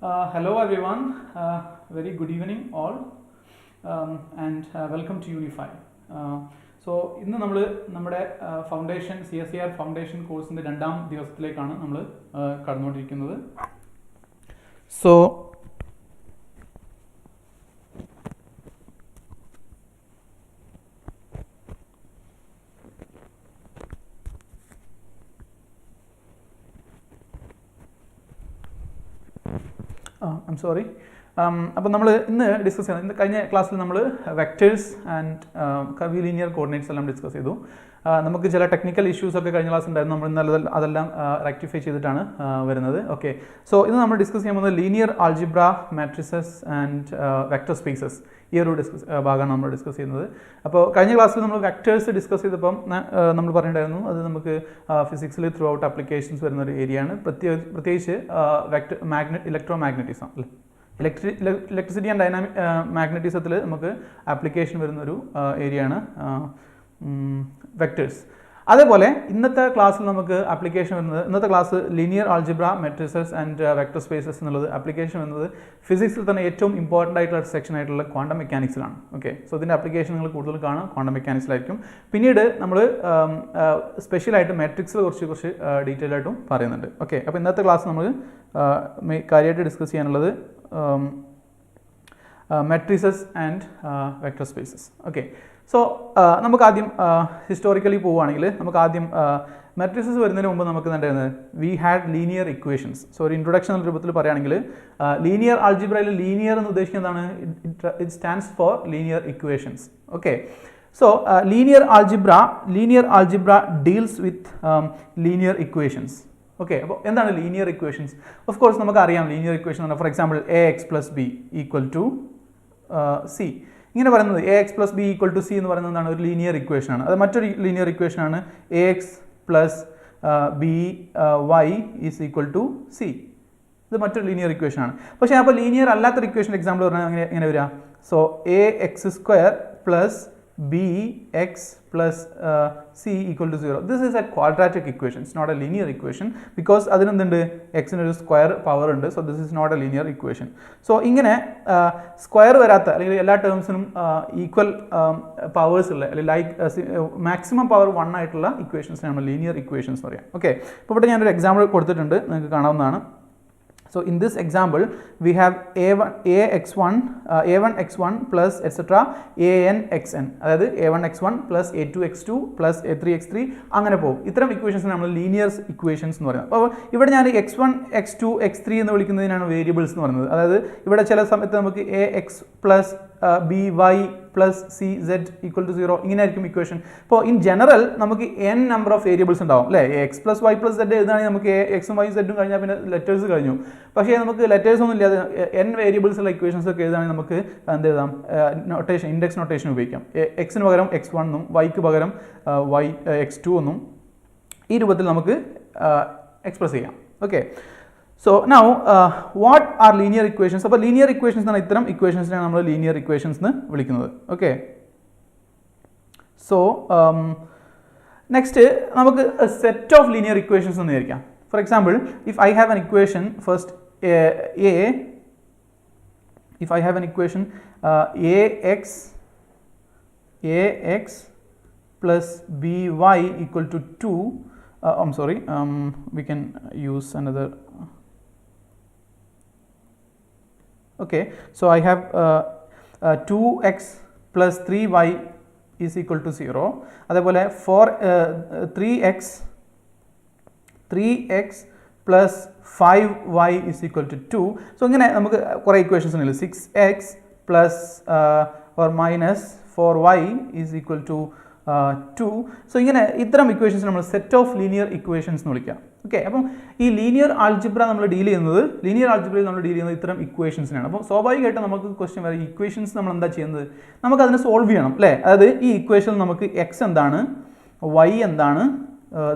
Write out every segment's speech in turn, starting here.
Hello everyone, very good evening all, and welcome to UniPhy. So, in the foundation CSIR foundation course in the രണ്ടാം ദിവസത്തിലേക്കാണ് നമ്മൾ കടന്നുകൊണ്ടിരിക്കുന്നത്. So I'm sorry. അപ്പോൾ നമ്മൾ ഇന്ന് discuss ചെയ്യുന്നത് ഇന്ന് കഴിഞ്ഞ ക്ലാസ്സിൽ നമ്മൾ വെക്ടേഴ്സ് ആൻഡ് കർവി ലീനിയർ കോർഡിനേറ്റ്സ് എല്ലാം ഡിസ്കസ് ചെയ്തു. നമുക്ക് ചില ടെക്നിക്കൽ ഇഷ്യൂസ് ഒക്കെ കഴിഞ്ഞ ക്ലാസ് ഉണ്ടായിരുന്നു. നമ്മൾ ഇന്നലെ അതെല്ലാം റെക്ടിഫൈ ചെയ്തിട്ടാണ് വരുന്നത്. ഓക്കെ, സോ ഇന്ന് നമ്മൾ ഡിസ്കസ് ചെയ്യാൻ പോകുന്നത് linear algebra, matrices and vector spaces. ഈ ഒരു ഭാഗമാണ് നമ്മൾ ഡിസ്കസ് ചെയ്യുന്നത്. അപ്പോൾ കഴിഞ്ഞ ക്ലാസ്സിൽ നമ്മൾ വെക്ടേഴ്സ് ഡിസ്കസ് ചെയ്തപ്പം നമ്മൾ പറഞ്ഞിട്ടുണ്ടായിരുന്നു അത് നമുക്ക് ഫിസിക്സിൽ ത്രൂ ഔട്ട് ആപ്ലിക്കേഷൻസ് വരുന്ന ഒരു ഏരിയയാണ്. പ്രത്യേകിച്ച് വെക്ടർ ഇലക്ട്രോ മാഗ്നറ്റിസം അല്ലേ, ഇലക്ട്രിസിറ്റി ആൻഡ് ഡൈനാമിക് മാഗ്നറ്റിസത്തിൽ നമുക്ക് ആപ്ലിക്കേഷൻ വരുന്നൊരു ഏരിയയാണ് വെക്ടേഴ്സ്. അതേപോലെ ഇന്നത്തെ ക്ലാസ്സിൽ നമുക്ക് ആപ്ലിക്കേഷൻ വരുന്നത്, ഇന്നത്തെ class linear algebra, matrices and vector spaces എന്നുള്ളത് ആപ്ലിക്കേഷൻ വരുന്നത് ഫിസിക്സിൽ തന്നെ ഏറ്റവും ഇമ്പോർട്ടൻ്റ് ആയിട്ടുള്ള സെക്ഷൻ ആയിട്ടുള്ള ക്വാണ്ടം മെക്കാനിക്സിലാണ്. ഓക്കെ, സോ ഇതിൻ്റെ ആപ്ലിക്കേഷൻ നിങ്ങൾ കൂടുതൽ കാണാം ക്വാണ്ടം മെക്കാനിക്സിലായിരിക്കും. പിന്നീട് നമ്മൾ സ്പെഷ്യലായിട്ട് മാട്രിക്സിൽ കുറച്ച് ഡീറ്റെയിൽ ആയിട്ടും പറയുന്നുണ്ട്. ഓക്കെ, അപ്പോൾ ഇന്നത്തെ ക്ലാസ് നമ്മൾ കാര്യമായിട്ട് ഡിസ്കസ് ചെയ്യാനുള്ളത് matrices and vector spaces. Okay, so നമുക്ക് ആദ്യം ഹിസ്റ്റോറിക്കലി പോവുകയാണെങ്കിൽ നമുക്ക് ആദ്യം മെട്രിസസ് വരുന്നതിന് മുമ്പ് നമുക്ക് എന്തായിരുന്നു, we had linear equations. So ഒരു ഇൻട്രൊഡക്ഷൻ രൂപത്തിൽ പറയുകയാണെങ്കിൽ ലീനിയർ ആൾജിബ്രയിൽ ലീനിയർ എന്ന് ഉദ്ദേശിക്കുന്നത് എന്താണ്? It stands for linear equations. Okay, so linear algebra deals with linear equations. Okay, അപ്പോൾ എന്താണ് ലീനിയർ ഇക്വേഷൻസ്? ഓഫ് കോഴ്സ് നമുക്കറിയാം ലീനിയർ ഇക്വേഷൻ ആണ്. For example a x plus b equal to c, ഇങ്ങനെ പറയുന്നത് a x plus b equal to C എന്ന് പറയുന്നത് എന്താണ്, ഒരു ലീനിയർ ഇക്വേഷൻ ആണ്. അത് മറ്റൊരു ലീനിയർ ഇക്വേഷൻ ആണ് a x plus b y is equal to c. ഇത് മറ്റൊരു ലീനിയർ ഇക്വേഷൻ ആണ്. പക്ഷേ അപ്പോൾ ലീനിയർ അല്ലാത്തൊരു ഇക്വേഷൻ എക്സാമ്പിൾ പറഞ്ഞാൽ എങ്ങനെ വരിക? So A X square plus B X plus c equal to 0. This is a quadratic equation. It's not a linear equation because അതിനെന്തുണ്ട്, എക്സിന് ഒരു സ്ക്വയർ പവർ ഉണ്ട്. So this is not a linear equation. So ഇങ്ങനെ square വരാത്ത അല്ലെങ്കിൽ എല്ലാ ടേംസിനും equal powers ഉള്ള അല്ലെങ്കിൽ മാക്സിമം പവർ 1 ആയിട്ടുള്ള ഇക്വേഷൻസിനെ നമ്മൾ ലീനിയർ ഇക്വേഷൻസ് പറയാം. ഓക്കെ, ഇപ്പോൾ ഇവിടെ ഞാനൊരു എക്സാമ്പിൾ കൊടുത്തിട്ടുണ്ട്, നിങ്ങൾക്ക് കാണാവുന്നതാണ്. So in this example we have a1 x1 plus etc an xn, അതായത് a1 x1 plus a2 x2 plus a3 x3 അങ്ങനെ പോകും. ഇത്തരം ഇക്വേഷൻസ് നമ്മൾ ലീനിയർ ഇക്വേഷൻസ് എന്ന് പറയുന്നത്. അപ്പോൾ ഇവിടെ ഞാൻ x1 x2 x3 എന്ന് വിളിക്കുന്നതിനാണ് വേരിയബിൾസ് എന്ന് പറയുന്നത്. അതായത് ഇവിടെ ചില സമയത്ത് നമുക്ക് a x plus b y plus c z equal to 0 ഇങ്ങനെ ആയിരിക്കും ഇക്വേഷൻ. ഇപ്പോൾ ഇൻ ജനറൽ നമുക്ക് n നമ്പർ ഓഫ് വേരിയബിൾസ് ഉണ്ടാവും അല്ലേ. X plus y plus z എഴുതുകയാണെങ്കിൽ നമുക്ക് എക്സും വൈ സെഡും കഴിഞ്ഞാൽ പിന്നെ ലെറ്റേഴ്സ് കഴിഞ്ഞു. പക്ഷേ നമുക്ക് ലെറ്റേഴ്സ് ഒന്നും ഇല്ലാതെ n വേരിയബിൾസ് ഉള്ള ഇക്വേഷൻസ് ഒക്കെ എഴുതുകയാണെങ്കിൽ നമുക്ക് എന്ത് എഴുതാം, നൊട്ടേഷൻ, ഇൻഡെക്സ് നൊട്ടേഷൻ ഉപയോഗിക്കാം. എക്സിന് പകരം x1 എന്നും വൈക്ക് പകരം വൈ x2 എന്നും ഈ രൂപത്തിൽ നമുക്ക് എക്സ്പ്രസ് ചെയ്യാം. Okay, so now what are linear equations? അപ്പോൾ ലീനിയർ ഇക്വേഷൻസ് എന്നാണ് ഇത്തരം ഇക്വേഷൻസിനാണ് നമ്മൾ ലീനിയർ ഇക്വേഷൻസ് എന്ന് വിളിക്കുന്നത്. ഓക്കെ, സോ നെക്സ്റ്റ് നമുക്ക് സെറ്റ് ഓഫ് ലീനിയർ ഇക്വേഷൻസ് എന്ന് വിചാരിക്കാം. For example if I have an equation first if I have an equation ax plus by equal to 2 I'm sorry, we can use another. Okay, so I have 2x plus 3y is equal to 0. അതേപോലെ 3x plus 5y is equal to 2. So ഇങ്ങനെ നമുക്ക് കുറേ equations ഉണ്ടല്ലോ. 6x plus or minus 4y is equal to 2. So ഇങ്ങനെ ഇത്തരം equations നമ്മൾ set of linear equations എന്ന് വിളിക്കാം. ഓക്കെ, അപ്പം ഈ ലീനിയർ ആൾജിബ്ര നമ്മൾ ഡീൽ ചെയ്യുന്നത് ഇത്തരം ഇക്വേഷൻസിനാണ്. അപ്പോൾ സ്വാഭാവികമായിട്ട് നമുക്ക് ക്വസ്റ്റ്യൻ വരെ ഇക്വേഷൻസ് നമ്മൾ എന്താ ചെയ്യുന്നത്, നമുക്ക് അതിനെ സോൾവ് ചെയ്യണം അല്ലേ. അതായത് ഈ ഇക്വേഷൻ നമുക്ക് എക്സ് എന്താണ്, വൈ എന്താണ്,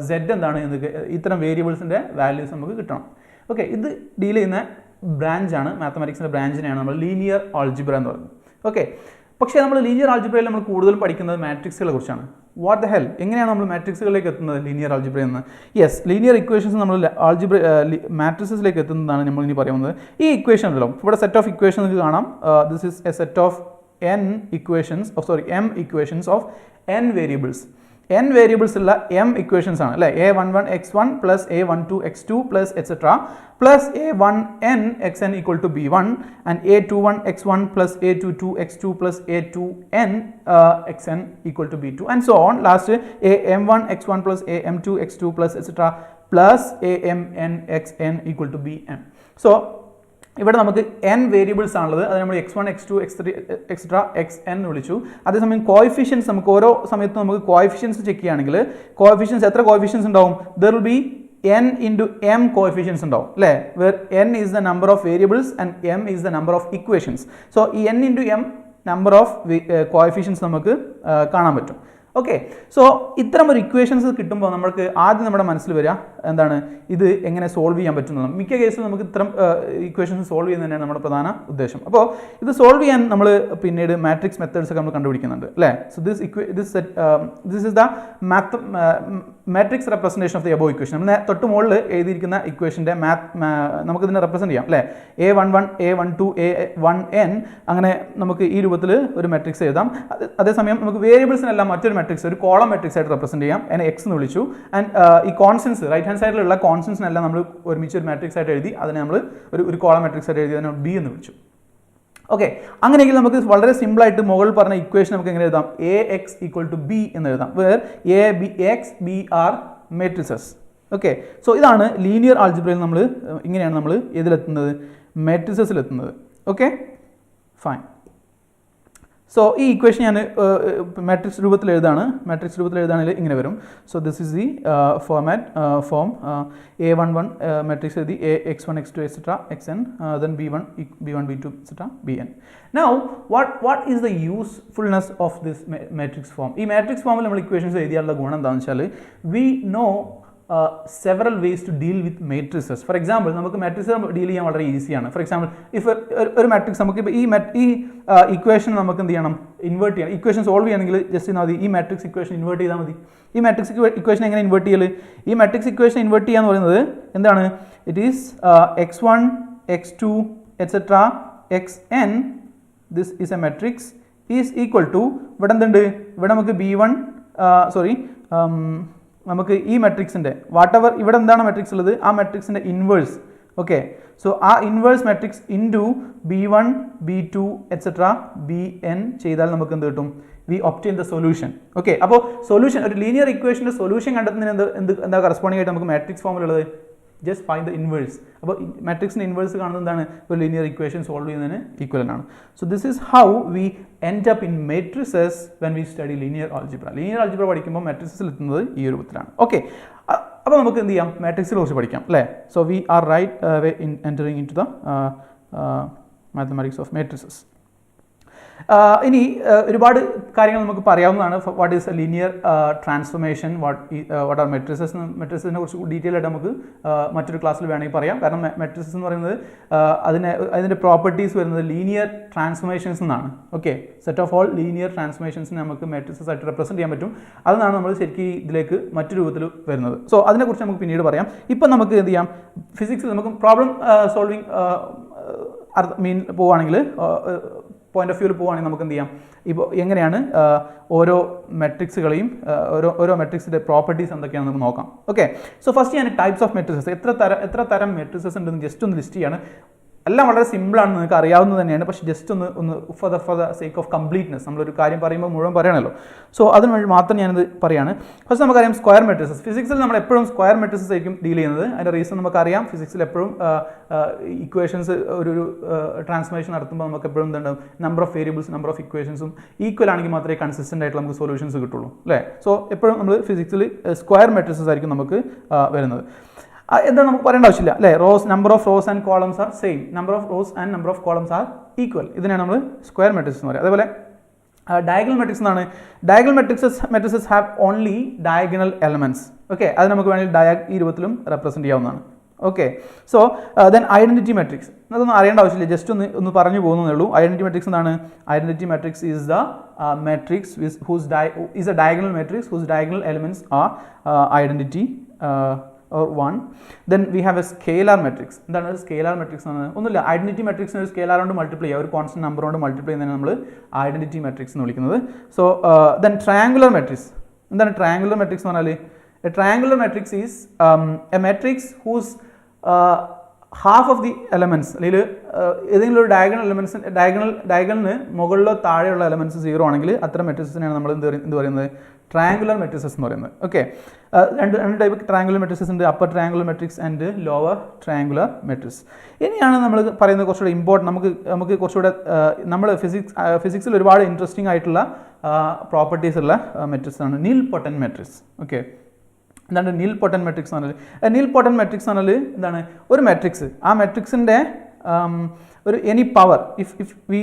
സെഡ് എന്താണ് എന്നൊക്കെ ഇത്തരം വേരിയബിൾസിൻ്റെ വാല്യൂസ് നമുക്ക് കിട്ടണം. ഓക്കെ, ഇത് ഡീൽ ചെയ്യുന്ന ബ്രാഞ്ചാണ്, മാത്തമാറ്റിക്സിൻ്റെ ബ്രാഞ്ചിനെയാണ് നമ്മൾ ലീനിയർ ആൾജിബ്ര എന്ന് പറയുന്നത്. ഓക്കെ, പക്ഷേ നമ്മൾ ലീനിയർ ആൾജിബ്രയിൽ നമ്മൾ കൂടുതൽ പഠിക്കുന്നത് മാട്രിക്സുകളെ കുറിച്ചാണ്. വാട്ട് ദ ഹെൽ, എങ്ങനെയാണ് നമ്മൾ മാട്രിക്സുകളിലേക്ക് എത്തുന്നത് ലീനിയർ ആൾജിബ്രയിൽ നിന്ന്? യെസ്, ലീനിയർ ഇക്വേഷൻസ് നമ്മൾ ആൾജിബ്ര മാട്രിസസിലേക്ക് എത്തുന്നതാണ് നമ്മൾ ഇനി പറയുന്നത്. ഈ ഇക്വേഷൻ ഉണ്ടല്ലോ, ഇവിടെ സെറ്റ് ഓഫ് ഇക്വേഷൻ നിങ്ങൾക്ക് കാണാം. This is A set of m equations of n variables. n variables ഉള്ള m equations ആണ് അല്ലേ? a11 x1 plus a12 x2 plus etc plus a1n xn equal to b1 and a21 x1 plus a22 x2 plus a2n xn equal to b2 and so on. Last am1 x1 plus am2 x2 plus etc plus amn xn equal to bn. So ഇവിടെ നമുക്ക് n variables ആണുള്ളത്. അത് നമ്മൾ x1 x2 x3 etcetera xn വിളിച്ചു. അതേസമയം coefficients നമുക്ക് ഓരോ സമയത്തും നമുക്ക് കോഎഫിഷ്യൻസ് ചെക്ക് ചെയ്യുകയാണെങ്കിൽ കോഎഫിഷ്യൻസ് എത്ര കോഎഫിഷ്യൻസ് ഉണ്ടാവും? There will be n into m coefficients ഉണ്ടാവും അല്ലേ? Where n is the number of variables and m is the number of equations. So ഈ n into m number of coefficients നമുക്ക് കാണാൻ പറ്റും. Okay, so ഇത്തരം ഒരു equations കിട്ടുമ്പോൾ നമുക്ക് ആദ്യം നമ്മുടെ മനസ്സിൽ വരിക എന്താണ്, ഇത് എങ്ങനെ സോൾവ് ചെയ്യാൻ പറ്റുന്നതാണ്. മിക്ക കേസിലും നമുക്ക് ഇത്തരം ഇക്വേഷൻസ് സോൾവ് ചെയ്യുന്നത് തന്നെയാണ് നമ്മുടെ പ്രധാന ഉദ്ദേശം. അപ്പോൾ ഇത് സോൾവ് ചെയ്യാൻ നമ്മൾ പിന്നീട് മാട്രിക്സ് മെത്തേഡ്സ് ഒക്കെ നമ്മൾ കണ്ടുപിടിക്കുന്നുണ്ട് അല്ലേ? So this is the matrix representation of the above equation. നമ്മൾ തൊട്ട് മുകളിൽ എഴുതിയിരിക്കുന്ന ഇക്വേഷൻ്റെ നമുക്കിതിനെ റെപ്രസെൻറ്റ് ചെയ്യാം അല്ലേ? a11 a12 a1n അങ്ങനെ നമുക്ക് ഈ രൂപത്തിൽ ഒരു മാട്രിക്സ് എഴുതാം. അതേസമയം നമുക്ക് വേരിയബിൾസിനെല്ലാം മറ്റൊരു മാട്രിക്സ്, ഒരു കോളം മാട്രിക്സ് ആയിട്ട് റെപ്രസെൻറ്റ് ചെയ്യാം. അതിനെ എക്സ് എന്ന് വിളിച്ചു. ആൻഡ് ഈ കോൺസ്റ്റൻസ് റൈറ്റ് ഹാൻഡ് സൈഡിലുള്ള കോൺസ്റ്റൻസിനെല്ലാം നമ്മൾ ഒരുമിച്ച് ഒരു മാട്രിക്സ് ആയിട്ട് എഴുതി. അതിനെ നമ്മൾ ഒരു കോളം മാട്രിക്സ് ആയിട്ട് എഴുതി അതിനെ ബി എന്ന് വിളിച്ചു. ഓക്കെ, അങ്ങനെയെങ്കിൽ നമുക്ക് വളരെ സിമ്പിളായിട്ട് മുകളിൽ പറഞ്ഞ ഇക്വേഷൻ നമുക്ക് എങ്ങനെ എഴുതാം? A X equal to B എന്ന് എഴുതാം. Where A B X B are matrices. Okay, so ഇതാണ് ലീനിയർ ആൾജിബ്രയിൽ നമ്മൾ ഇങ്ങനെയാണ് നമ്മൾ ഇതിലെത്തുന്നത്, മെട്രിസസിലെത്തുന്നത്. Okay, fine. സോ ഈ ഇക്വേഷൻ ഞാൻ മാട്രിക്സ് രൂപത്തിൽ എഴുതാണ്. മാട്രിക്സ് രൂപത്തിൽ എഴുതാണെങ്കിൽ ഇങ്ങനെ വരും. So this is the form a11 matrix എഴുതി a x1 x2 etc xn then b1 b2 etc bn. Now what is the usefulness of this matrix form? ഈ മാട്രിക്സ് ഫോമിൽ നമ്മൾ ഇക്വേഷൻസ് എഴുതിയാലുള്ള ഗുണം എന്താണെന്ന് വെച്ചാൽ we know several ways to deal with matrices. For example, നമുക്ക് matrix deal ചെയ്യാൻ വളരെ ഈസിയാണ്. ഫോർ എക്സാമ്പിൾ ഇഫ് ഒരു മാട്രിക്സ് നമുക്ക് ഇപ്പോൾ ഈ ഇക്വേഷൻ നമുക്ക് എന്ത് ചെയ്യണം? ഇൻവേർട്ട് ചെയ്യണം. ഇക്വേഷൻ സോൾവ് ചെയ്യണമെങ്കിൽ ജസ്റ്റ് മതി ഈ മാട്രിക്സ് ഇക്വേഷൻ ഇൻവേർട്ട് ചെയ്താൽ മതി. ഈ മാട്രിക്സ് ഇക്വേഷൻ എങ്ങനെ ഇൻവേർട്ട് ചെയ്യൽ? ഈ മാട്രിക്സ് ഇക്വേഷൻ ഇൻവേർട്ട് ചെയ്യാന്ന് പറയുന്നത് എന്താണ്? It is x1 x2 etcetera xn this is a matrix is equal to ഇവിടെ എന്തുണ്ട്? ഇവിടെ നമുക്ക് b1 നമുക്ക് ഈ മെട്രിക്സിൻ്റെ വാട്ടെവർ ഇവിടെ എന്താണ് മെട്രിക്സ് ഉള്ളത് ആ മെട്രിക്സിൻ്റെ ഇൻവേഴ്സ്. ഓക്കെ, സോ ആ inverse matrix into b1 b2 etcetera bn ചെയ്താൽ നമുക്ക് എന്ത് കിട്ടും? We obtain the solution. Okay, അപ്പോൾ സൊല്യൂഷൻ, ഒരു ലീനിയർ ഇക്വേഷൻ്റെ സൊല്യൂഷൻ കണ്ടെത്തുന്നതിന് എന്താ കറസ്പോണ്ടിങ് ആയിട്ട് നമുക്ക് മാട്രിക്സ് ഫോമിലുള്ളത്? Just find the inverse. അപ്പോൾ മാട്രിക്സിൻ്റെ ഇൻവേഴ്സ് കാണുന്നത് എന്താണ്? ഒരു ലീനിയർ ഇക്വേഷൻ സോൾവ് ചെയ്യുന്നതിന് ഈക്വലൻ്റ് ആണ്. So this is how we end up in matrices when we study linear algebra. Linear algebra പഠിക്കുമ്പോൾ മാട്രിസസിൽ എത്തുന്നത് ഈ രൂപത്തിലാണ്. ഓക്കെ, അപ്പോൾ നമുക്ക് എന്ത് ചെയ്യാം? മാട്രിക്സിനെ കുറിച്ച് പഠിക്കാം അല്ലേ? So we are right in entering into the mathematics of matrices. ഇനി ഒരുപാട് കാര്യങ്ങൾ നമുക്ക് പറയാവുന്നതാണ്. What is a linear transformation, what are matrices. മെട്രിസസിനെ കുറിച്ച് ഡീറ്റെയിൽ ആയിട്ട് നമുക്ക് മറ്റൊരു ക്ലാസ്സിൽ വേണമെങ്കിൽ പറയാം. കാരണം മെട്രിസസ് എന്ന് പറയുന്നത് അതിൻ്റെ പ്രോപ്പർട്ടീസ് വരുന്നത് ലീനിയർ ട്രാൻസ്ഫോർമേഷൻസ് എന്നാണ്. Okay, set of all linear ട്രാൻസ്ഫോർമേഷൻസിനെ നമുക്ക് മെട്രിസസ് ആയിട്ട് റെപ്രസെൻറ്റ് ചെയ്യാൻ പറ്റും. അതാണ് നമ്മൾ ശരിക്കും ഇതിലേക്ക് മറ്റു രൂപത്തിൽ വരുന്നത്. സോ അതിനെക്കുറിച്ച് നമുക്ക് പിന്നീട് പറയാം. ഇപ്പം നമുക്ക് എന്ത് ചെയ്യാം? ഫിസിക്സിൽ നമുക്ക് പ്രോബ്ലം സോൾവിങ് പോവുകയാണെങ്കിൽ, പോയിന്റ് ഓഫ് വ്യൂവിൽ പോവുകയാണെങ്കിൽ നമുക്ക് എന്ത് ചെയ്യാം? ഇപ്പോൾ എങ്ങനെയാണ് ഓരോ മെട്രിക്സുകളെയും ഓരോ മെട്രിക്സിൻ്റെ പ്രോപ്പർട്ടീസ് എന്തൊക്കെയാണെന്ന് നമുക്ക് നോക്കാം. ഓക്കെ, സോ ഫസ്റ്റ് ഞാൻ ടൈപ്സ് ഓഫ് മെട്രിസസ്, എത്ര തരം മെട്രിസസ് ഉണ്ടെന്ന് ജസ്റ്റ് ഒന്ന് ലിസ്റ്റ് ചെയ്യാണ്. എല്ലാം വളരെ സിമ്പിളാണ്, നിങ്ങൾക്ക് അറിയാവുന്നത് തന്നെയാണ്. പക്ഷേ ജസ്റ്റ് ഒന്ന് for the sake of completeness നമ്മളൊരു കാര്യം പറയുമ്പോൾ മുഴുവൻ പറയണമല്ലോ. സോ അതിന് വേണ്ടി മാത്രം ഞാനിത് പറയാണ്. ഫസ്റ്റ് നമുക്കറിയാം സ്ക്വയർ മെട്രിസസ്. ഫിസിക്സിൽ നമ്മൾ എപ്പോഴും സ്ക്വയർ മെട്രിസസ് ആയിരിക്കും ഡീൽ ചെയ്യുന്നത്. അതിൻ്റെ റീസൺ നമുക്കറിയാം. ഫിസിക്സിൽ എപ്പോഴും ഇക്വേഷൻസ് ഒരു ട്രാൻസ്ഫോർമേഷൻ നടത്തുമ്പോൾ നമുക്ക് എപ്പോഴും എന്തുണ്ടാവും? Number of variables number of ഇക്വേഷൻസും ഈക്വൽ ആണെങ്കിൽ മാത്രമേ കൺസിസ്റ്റൻ്റ് ആയിട്ട് നമുക്ക് സൊല്യൂഷൻസ് കിട്ടുള്ളൂ അല്ലേ? സോ എപ്പോഴും നമ്മൾ ഫിസിക്സിൽ സ്ക്വയർ മെട്രിസസ് ആയിരിക്കും നമുക്ക് വരുന്നത്. എന്താ നമുക്ക് പറയേണ്ട ആവശ്യമില്ല അല്ലേ? Number of rows and columns are same, number of rows and number of columns R equal. ഇതിനാണ് നമ്മൾ സ്ക്വയർ മെട്രിക്സ് എന്ന് പറയുക. അതേപോലെ ഡയഗണൽ മെട്രിക്സ് എന്നാണ്. Diagonal matrixes have only diagonal elements. Okay, അത് നമുക്ക് വേണമെങ്കിൽ ഈ രൂപത്തിലും റെപ്രസെൻറ്റ് ചെയ്യാവുന്നതാണ്. Okay, so then identity matrix. അതൊന്നും അറിയേണ്ട ആവശ്യമില്ല, ജസ്റ്റ് ഒന്ന് പറഞ്ഞു പോകുന്നേ ഉള്ളൂ. ഐഡന്റിറ്റി മാട്രിക്സ് എന്താണ്? Identity matrix is the matrix is A diagonal matrix whose diagonal elements are identity or 1. Then we have a scalar matrix. എന്താണ് സ്കേലാർ മാട്രിക്സ് എന്ന്? ഒന്നുമില്ല, ഐഡന്റിറ്റി മാട്രിക്സിനെ ഒരു സ്കേലാർ കൊണ്ട് മൾട്ടിപ്ലൈ ചെയ്യുക, ഒരു കോൺസ്റ്റന്റ് നമ്പർ കൊണ്ട് മൾട്ടിപ്ലൈ ചെയ്യുന്നതിന് നമ്മൾ ഐഡന്റിറ്റി മാട്രിക്സ് എന്ന് വിളിക്കുന്നത്. So then triangular matrix. എന്താണ് ട്രയാങ്കുലർ മാട്രിക്സ് എന്ന് പറഞ്ഞാൽ? A triangular matrix is a matrix whose half of the elements, അല്ലെങ്കിൽ ഏതെങ്കിലും ഒരു ഡയഗണൽ എലമെന്റ്സ് ഡയഗണലിന് മുകളിലോ താഴെയുള്ള എലമെന്റ്സ് 0 ആണെങ്കിൽ അത്തരം മെട്രിക്സിനെയാണ് നമ്മൾ എന്ത് പറയുന്നത്? ട്രയാങ്കുലർ മെട്രിക്സസ് എന്ന് പറയുന്നത്. ഓക്കെ, രണ്ട് ടൈപ്പ് ട്രയാങ്കുലർ മെട്രിക്സസ് ഉണ്ട്, upper triangular matrix and lower triangular matrix. ഇനിയാണ് നമ്മൾ പറയുന്നത് കുറച്ചുകൂടെ ഇമ്പോർട്ടൻറ്റ്, നമുക്ക് കുറച്ചുകൂടെ നമ്മൾ ഫിസിക്സിൽ ഒരുപാട് ഇൻട്രസ്റ്റിംഗ് ആയിട്ടുള്ള പ്രോപ്പർട്ടീസ് ഉള്ള മെട്രിക്സ് ആണ് നീൽ പൊട്ടൻറ്റ് മെട്രിക്സ്. ഓക്കെ, എന്താണ് നീൽ പൊട്ടൻറ്റ് മെട്രിക്സ് എന്ന് പറഞ്ഞാൽ? നീൽ പൊട്ടൻറ്റ് മെട്രിക്സ് എന്ന് പറഞ്ഞാൽ എന്താണ്? ഒരു മെട്രിക്സ്, ആ മെട്രിക്സിൻ്റെ ഒരു any power if we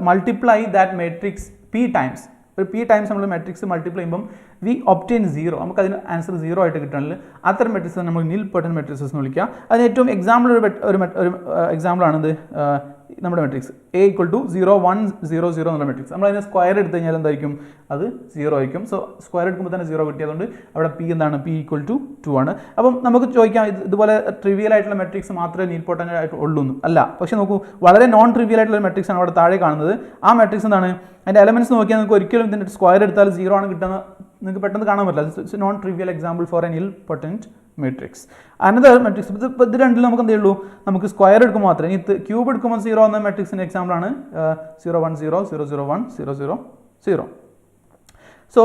multiply that matrix P times, ഒരു പി ടൈംസ് നമ്മൾ മെട്രിക്സ് മൾട്ടിപ്ലൈ ചെയ്യുമ്പം വി ഒബ്റ്റെയിൻ 0, നമുക്ക് അതിന് ആൻസർ 0 ആയിട്ട് കിട്ടണമെങ്കിൽ അത്തരം മെട്രിക്സ് നമ്മൾ നീൽ പൊട്ടൻറ്റ് മെട്രിക്സ് എന്ന് വിളിക്കുക. അതിന് ഏറ്റവും എക്സാമ്പിൾ ഒരു എക്സാമ്പിളാണിത്, നമ്മുടെ മെട്രിക്സ് A = 0 1 0 0 എന്നുള്ള മെട്രിക്സ്. നമ്മൾ അതിനെ സ്ക്വയർ എടുത്തു കഴിഞ്ഞാൽ എന്തായിരിക്കും? അത് 0 ആയിരിക്കും. സോ സ്ക്വയർ എടുക്കുമ്പോൾ തന്നെ 0 കിട്ടിയതുകൊണ്ട് അവിടെ P എന്താണ്? P = 2 ആണ്. അപ്പം നമുക്ക് ചോദിക്കാം, ഇതുപോലെ ട്രിവിയൽ ആയിട്ടുള്ള മെട്രിക്സ് മാത്രമേ നീൽ പൊട്ടൻറ്റ് ആയിട്ട് ഉള്ളൂ എന്ന്? അല്ല, പക്ഷേ നോക്കൂ, വളരെ നോൺ ട്രിവിയൽ ആയിട്ടുള്ള മെട്രിക്സ് ആണ് അവിടെ താഴെ കാണുന്നത്. ആ മെട്രിക്സ് എന്താണ്? അതിൻ്റെ എലമെന്റ്സ് നോക്കിയാൽ നിങ്ങൾക്ക് ഒരിക്കലും ഇതിൻ്റെ സ്ക്വയർ എടുത്താൽ 0 ആണ് കിട്ടുന്നത് നിങ്ങൾക്ക് പെട്ടെന്ന് കാണാൻ പറ്റില്ല. It's non trivial example for a nilpotent matrix. Another matrix, ഇത് രണ്ടിലും നമുക്ക് എന്തേ ഉള്ളൂ? നമുക്ക് സ്ക്വയർ എടുക്കുമ്പോൾ മാത്രമേ. ഇനി ക്യൂബ് എടുക്കുമ്പോൾ 0 എന്ന മെട്രിക്സിൻ്റെ എക്സാമ്പിളാണ് 0 1 0 0 0 1 0 0 0. സോ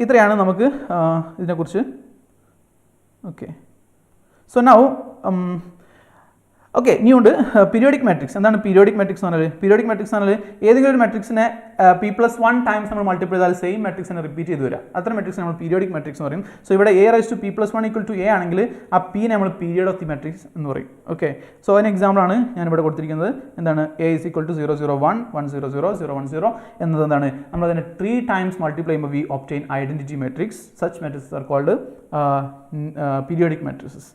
ഇത്രയാണ് നമുക്ക് ഇതിനെക്കുറിച്ച്. ഓക്കെ, സോ നൗ ഓക്കെ, ഇനിയുണ്ട് പീരിയോഡിക് മാട്രിക്സ്. എന്താണ് പീരിയോഡിക് മാട്രിക്സ് എന്ന് പറഞ്ഞാൽ? പീരിയോഡിക് മാട്രിക്സ് എന്ന് പറഞ്ഞാൽ ഏതെങ്കിലും ഒരു മാട്രിക്സിനെ P+1 ടൈംസ് നമ്മൾ മൾട്ടിപ്ലൈ ചെയ്താൽ സെയിം മാട്രിക്സിനെ റിപ്പീറ്റ് ചെയ്ത് വരിക, അത്തരം മാട്രിക്സ് നമ്മൾ പീരിയോഡിക് മാട്രിക്സ് എന്ന് പറയും. സോ ഇവിടെ A⁻P+1 = A ആണെങ്കിൽ ആ P നമ്മൾ പീരിയഡ് ഓഫ് ദി മാട്രിക്സ് എന്ന് പറയും. ഓക്കെ, സോ അതിന് എക്സാമ്പിളാണ് ഞാനിവിടെ കൊടുത്തിരിക്കുന്നത്. എന്താണ്? A = 0 0 1 1 0 0 0 1 0 എന്നത് എന്താണ്? നമ്മൾ അതിനെ 3 ടൈംസ് മൾട്ടിപ്ലൈ ചെയ്യുമ്പോൾ we obtain identity matrix. Such matrices are called periodic matrices.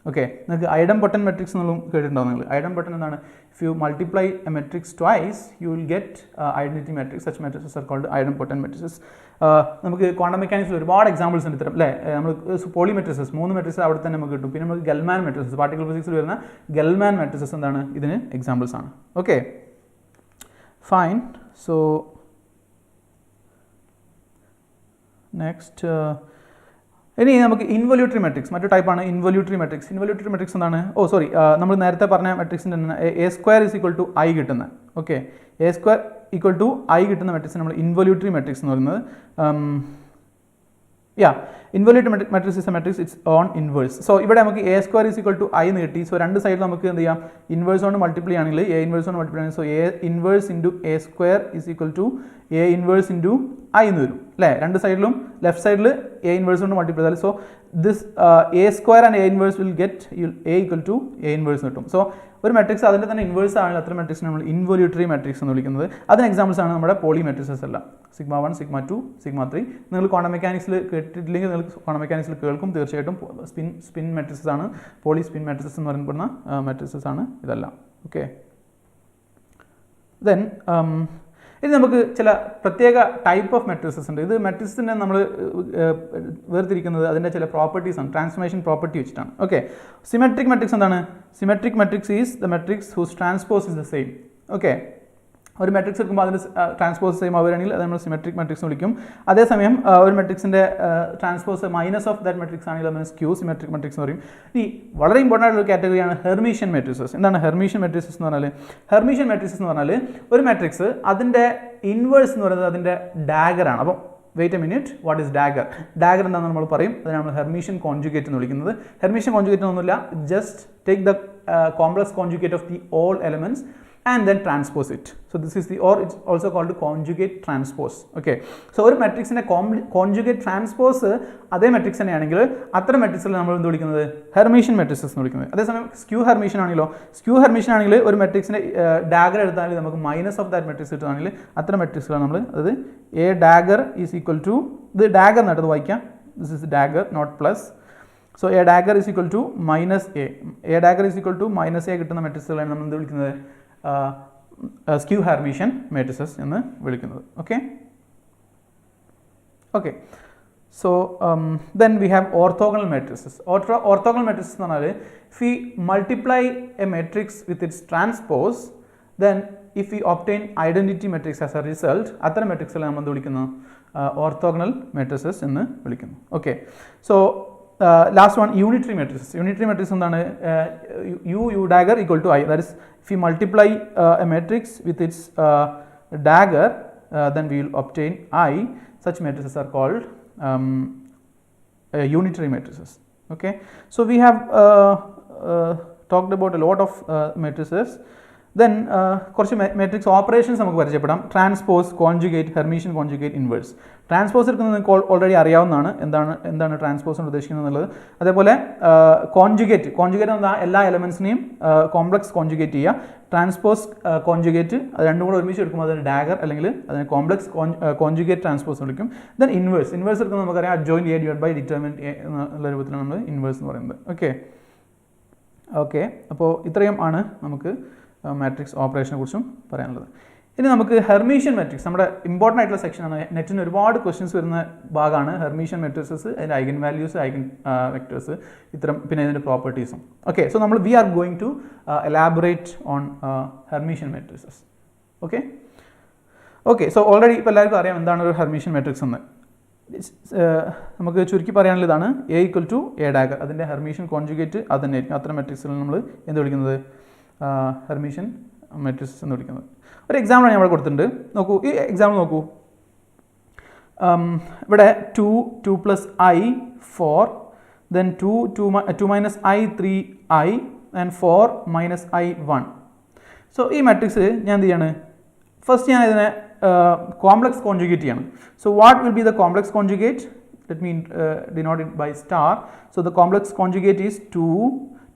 Okay, നിങ്ങൾക്ക് ഐഡംപൊട്ടൻറ്റ് മെട്രിക്സ് എന്നുള്ളതും കേട്ടിട്ടുണ്ടാവും നിങ്ങൾ. ഐഡംപൊട്ടൻറ്റ് എന്താണ്? If you multiply a matrix twice you will get identity matrix. Such matrices are called idempotent matrices. നമുക്ക് quantum മെക്കാനിക്സിൽ ഒരുപാട് examples ഉണ്ട് ഇത്തരം, അല്ലേ? നമ്മൾ പോളി മെട്രിസസ് 3 മെട്രിക്സ് അവിടെ തന്നെ നമുക്ക് കിട്ടും. പിന്നെ നമുക്ക് ഗെൽ-മാൻ മെട്രിസസ്, പാർട്ടിക്കൽ ഫിസിക്സിൽ വരുന്ന ഗെൽ-മാൻ മെട്രിസസ് എന്താണ്? ഇതിന് എക്സാമ്പിൾസ് ആണ്. Okay, fine. സോ നെക്സ്റ്റ് ഇനി നമുക്ക് ഇൻവല്യൂട്ടറി മെട്രിക്സ്, മറ്റൊരു ടൈപ്പാണ് ഇൻവല്യൂട്ടറി മെട്രിക്സ്. ഇൻവല്യൂട്ടറി മെട്രിക്സ് എന്താണ്? നമ്മൾ നേരത്തെ പറഞ്ഞ മെട്രിക്സിൻ്റെ A² = I കിട്ടുന്നത്. ഓക്കെ, A² = I കിട്ടുന്ന മെട്രിക്സ് നമ്മൾ ഇൻവല്യൂട്ടറി മെട്രിക്സ് എന്ന് പറയുന്നത്. Involutory matrix is a matrix its own inverse. So ഇവിടെ നമുക്ക് A² = I എന്ന് കിട്ടി. സോ രണ്ട് സൈഡിൽ നമുക്ക് എന്ത് ചെയ്യാം? ഇൻവേഴ്സ് കൊണ്ട് മൾട്ടിപ്ലൈ ആണെങ്കിൽ A ഇൻവേഴ്സ് കൊണ്ട് മൾട്ടിപ്ലൈ ആണെങ്കിൽ so A inverse × A² = A inverse × I എന്ന് വരും, അല്ലേ? രണ്ട് സൈഡിലും ലെഫ്റ്റ് സൈഡിൽ A ഇൻവേഴ്സ് കൊണ്ട് മൾട്ടിപ്ലൈ ചെയ്താൽ so this A² and A inverse will get A = A inverse കിട്ടും. സോ ഒരു മെട്രിക്സ് അതിൻ്റെ തന്നെ ഇൻവേഴ്സ് ആണ്, അത്ര മെട്രിക്സ് നമ്മൾ ഇൻവല്യൂട്ടറി മെട്രിക്സ് എന്ന് വിളിക്കുന്നത്. അതിന് എക്സാമ്പിൾസ് ആണ് നമ്മുടെ പോളി മെട്രിക്സസ് എല്ലാം. σ1 σ2 σ3. നിങ്ങൾ ക്വാണ്ടം മെക്കാനിക്സിൽ കേട്ടിട്ടില്ലെങ്കിൽ നിങ്ങൾ ക്വാണ്ടം മെക്കാനിക്സിൽ കേൾക്കും തീർച്ചയായിട്ടും. സ്പിൻ മെട്രിക്സസ് ആണ്, പോളി സ്പിൻ മെട്രിക്സസ് എന്ന് പറയുന്ന മെട്രിക്സസ് ആണ് ഇതെല്ലാം. ഓക്കെ, ദെൻ ഇനി നമുക്ക് ചില പ്രത്യേക ടൈപ്പ് ഓഫ് മെട്രിക്സസ് ഉണ്ട്. ഇത് മെട്രിക്സിനെ നമ്മൾ വേർതിരിക്കുന്നത് അതിൻ്റെ ചില പ്രോപ്പർട്ടീസ് ആണ്, ട്രാൻസ്ഫോർമേഷൻ പ്രോപ്പർട്ടി വെച്ചിട്ടാണ്. ഓക്കെ, സിമെട്രിക് മെട്രിക്സ് എന്താണ്? Symmetric matrix is the matrix whose transpose is the same. Okay, ഒരു മെട്രിക്സ് എടുക്കുമ്പോൾ അതിന് ട്രാൻസ്പോസ് സെയിം ആവുകയാണെങ്കിൽ അത് നമ്മൾ സിമെട്രിക് മെട്രിക്സ് എന്ന് വിളിക്കും. അതേസമയം ഒരു മെട്രിക്സിൻ്റെ transpose minus of that matrix ആണെങ്കിൽ നമ്മൾ സ്ക്യൂ സിമെട്രിക് മെട്രിക്സ് എന്ന് പറയും. ഈ വളരെ ഇമ്പോർട്ടൻ്റ് ആയിട്ടുള്ള കാറ്റഗറിയാണ് ഹെർമീഷ്യൻ മെട്രിക്സസ്. എന്താണ് ഹെർമീഷ്യൻ മെട്രിക്സസ് എന്ന് പറഞ്ഞാൽ? ഹെർമീഷ്യൻ മെട്രിക്സസ് എന്ന് പറഞ്ഞാൽ ഒരു മെട്രിക്സ് അതിൻ്റെ ഇൻവേഴ്സ് എന്ന് പറയുന്നത് അതിൻ്റെ ഡാഗറാണ്. അപ്പം wait a minute, what is dagger? Dagger എന്താണെന്ന് നമ്മൾ പറയും, അതിനെ നമ്മൾ ഹെർമീഷ്യൻ കോൺജുഗേറ്റ് എന്ന് വിളിക്കുന്നത്. ഹെർമീഷ്യൻ കോൺജുഗേറ്റ് ഒന്നുമില്ല, just take the complex conjugate of the all elements and then transpose it. So this is the, or it's also called conjugate transpose. Okay, so ഒരു മെട്രിക്സിന്റെ കോൺജുഗേറ്റ് ട്രാൻസ്പോസ് അതേ matrix തന്നെയാണെങ്കിൽ അത്തരം മെട്രിക്സിൽ നമ്മൾ എന്ത് വിളിക്കുന്നത്? ഹെർമീഷ്യൻ മെട്രിക്സസ് എന്ന് വിളിക്കുന്നത്. അതേസമയം സ്ക്യൂ ഹെർമീഷ്യൻ ആണെങ്കിലോ, സ്ക്യൂ ഹെർമീഷ്യൻ ആണെങ്കിൽ ഒരു മെട്രിക്സിന്റെ ഡാഗർ എടുത്താൽ നമുക്ക് മൈനസ് ഓഫ് ദാറ്റ് മെട്രിക്സ് കിട്ടുകയാണെങ്കിൽ അത്തരം മെട്രിക്സുകളാണ് നമ്മൾ, അതായത് A dagger is equal to, ഇത് ഡാഗർ നട്ടത് വായിക്കാം, this is dagger not plus. So a dagger is equal to minus a. A dagger is equal to minus a കിട്ടുന്ന മെട്രിക്സുകളാണ് നമ്മൾ എന്ത് വിളിക്കുന്നത്? Skew Hermitian matrices എന്ന് വിളിക്കുന്നത്. Okay. Okay. So then we have orthogonal matrices. Orthogonal matrices എന്ന് പറഞ്ഞാൽ if we multiply a matrix with its transpose, then if we obtain identity matrix as a result, അത്തരം മെട്രിക്സുകളെ നമ്മൾ എന്ത് വിളിക്കുന്നു? Orthogonal matrices എന്ന് വിളിക്കുന്നു. Okay. So last one, unitary matrices. Unitary matrix എന്താണ്? U dagger equal to I. That is, if we multiply a matrix with its dagger, then we will obtain I. Such matrices are called unitary matrices. Okay. So we have talked about a lot of matrices. Then കുറച്ച് matrix operations നമുക്ക് പരിചയപ്പെടാം. Transpose, conjugate, Hermitian conjugate, inverse. Transpose എടുക്കുന്നത് നിങ്ങൾക്ക് already അറിയാവുന്നതാണ്. എന്താണ് transpose കൊണ്ട് ഉദ്ദേശിക്കുന്നത് എന്നുള്ളത്. അതേപോലെ കോൺജുഗേറ്റ് എന്നാൽ എല്ലാ എലമെൻസിനെയും കോംപ്ലക്സ് കോൺജുഗേറ്റ് ചെയ്യുക. ട്രാൻസ്പോസ് കോൺജുഗേറ്റ് അത് രണ്ടും കൂടെ ഒരുമിച്ച് എടുക്കുമ്പോൾ അതിന് ഡാഗർ അല്ലെങ്കിൽ അതിന് കോംപ്ലക്സ് കോൺജുഗേറ്റ് ട്രാൻസ്പോസ് വിളിക്കും. ദെൻ ഇൻവേഴ്സ് എടുക്കുന്നത് നമുക്കറിയാം adjoint a divide by determinant a എന്നുള്ള രൂപത്തിലാണ് നമ്മൾ ഇൻവേഴ്സ് എന്ന് പറയുന്നത്. ഓക്കെ. അപ്പോൾ ഇത്രയും ആണ് നമുക്ക് മാട്രിക്സ് ഓപ്പറേഷനെ കുറിച്ചും പറയാനുള്ളത്. ഇനി നമുക്ക് ഹെർമീഷ്യൻ മാട്രിക്സ്, നമ്മുടെ ഇമ്പോർട്ടൻ്റ് ആയിട്ടുള്ള സെക്ഷനാണ്. നെറ്റിന് ഒരുപാട് ക്വസ്റ്റ്യൻസ് വരുന്ന ഭാഗമാണ് ഹെർമീഷ്യൻ മാട്രിസസ്, അതിൻ്റെ ഐഗൻ വാല്യൂസ്, ഐഗൻ വെക്ടേഴ്സ്, ഇത്തരം പിന്നെ ഇതിൻ്റെ പ്രോപ്പർട്ടീസും. ഓക്കെ. സോ നമ്മൾ we are going to elaborate on Hermitian matrices. Okay. So already ഇപ്പോൾ എല്ലാവർക്കും അറിയാം എന്താണ് ഒരു ഹെർമീഷ്യൻ മാട്രിക്സ് എന്ന്. നമുക്ക് ചുരുക്കി പറയാനുള്ള ഇതാണ് a equal to a dagger. അതിൻ്റെ ഹെർമീഷ്യൻ കോൺജുഗേറ്റ് അത് തന്നെ ആയിരിക്കും. അത്തരം മാട്രിക്സുകൾ നമ്മൾ എന്ത് വിളിക്കുന്നത്? ഹെർമീഷ്യൻ മാട്രിസസ് എന്ന് വിളിക്കുന്നത്. ഒരു എക്സാമ്പിൾ ഞാൻ ഇവിടെ കൊടുത്തിട്ടുണ്ട്. നോക്കൂ, ഈ എക്സാമ്പിൾ നോക്കൂ. ഇവിടെ 2 plus i 4, then 2 minus i 3i and 4 minus i 1. So ഈ മാട്രിക്സ് ഞാൻ എന്ത് ചെയ്യാണ്? ഫസ്റ്റ് ഞാൻ ഇതിനെ കോംപ്ലക്സ് കോൺജുഗേറ്റ് ചെയ്യണം. So what will be the complex conjugate? Let me denote it by star. So the complex conjugate is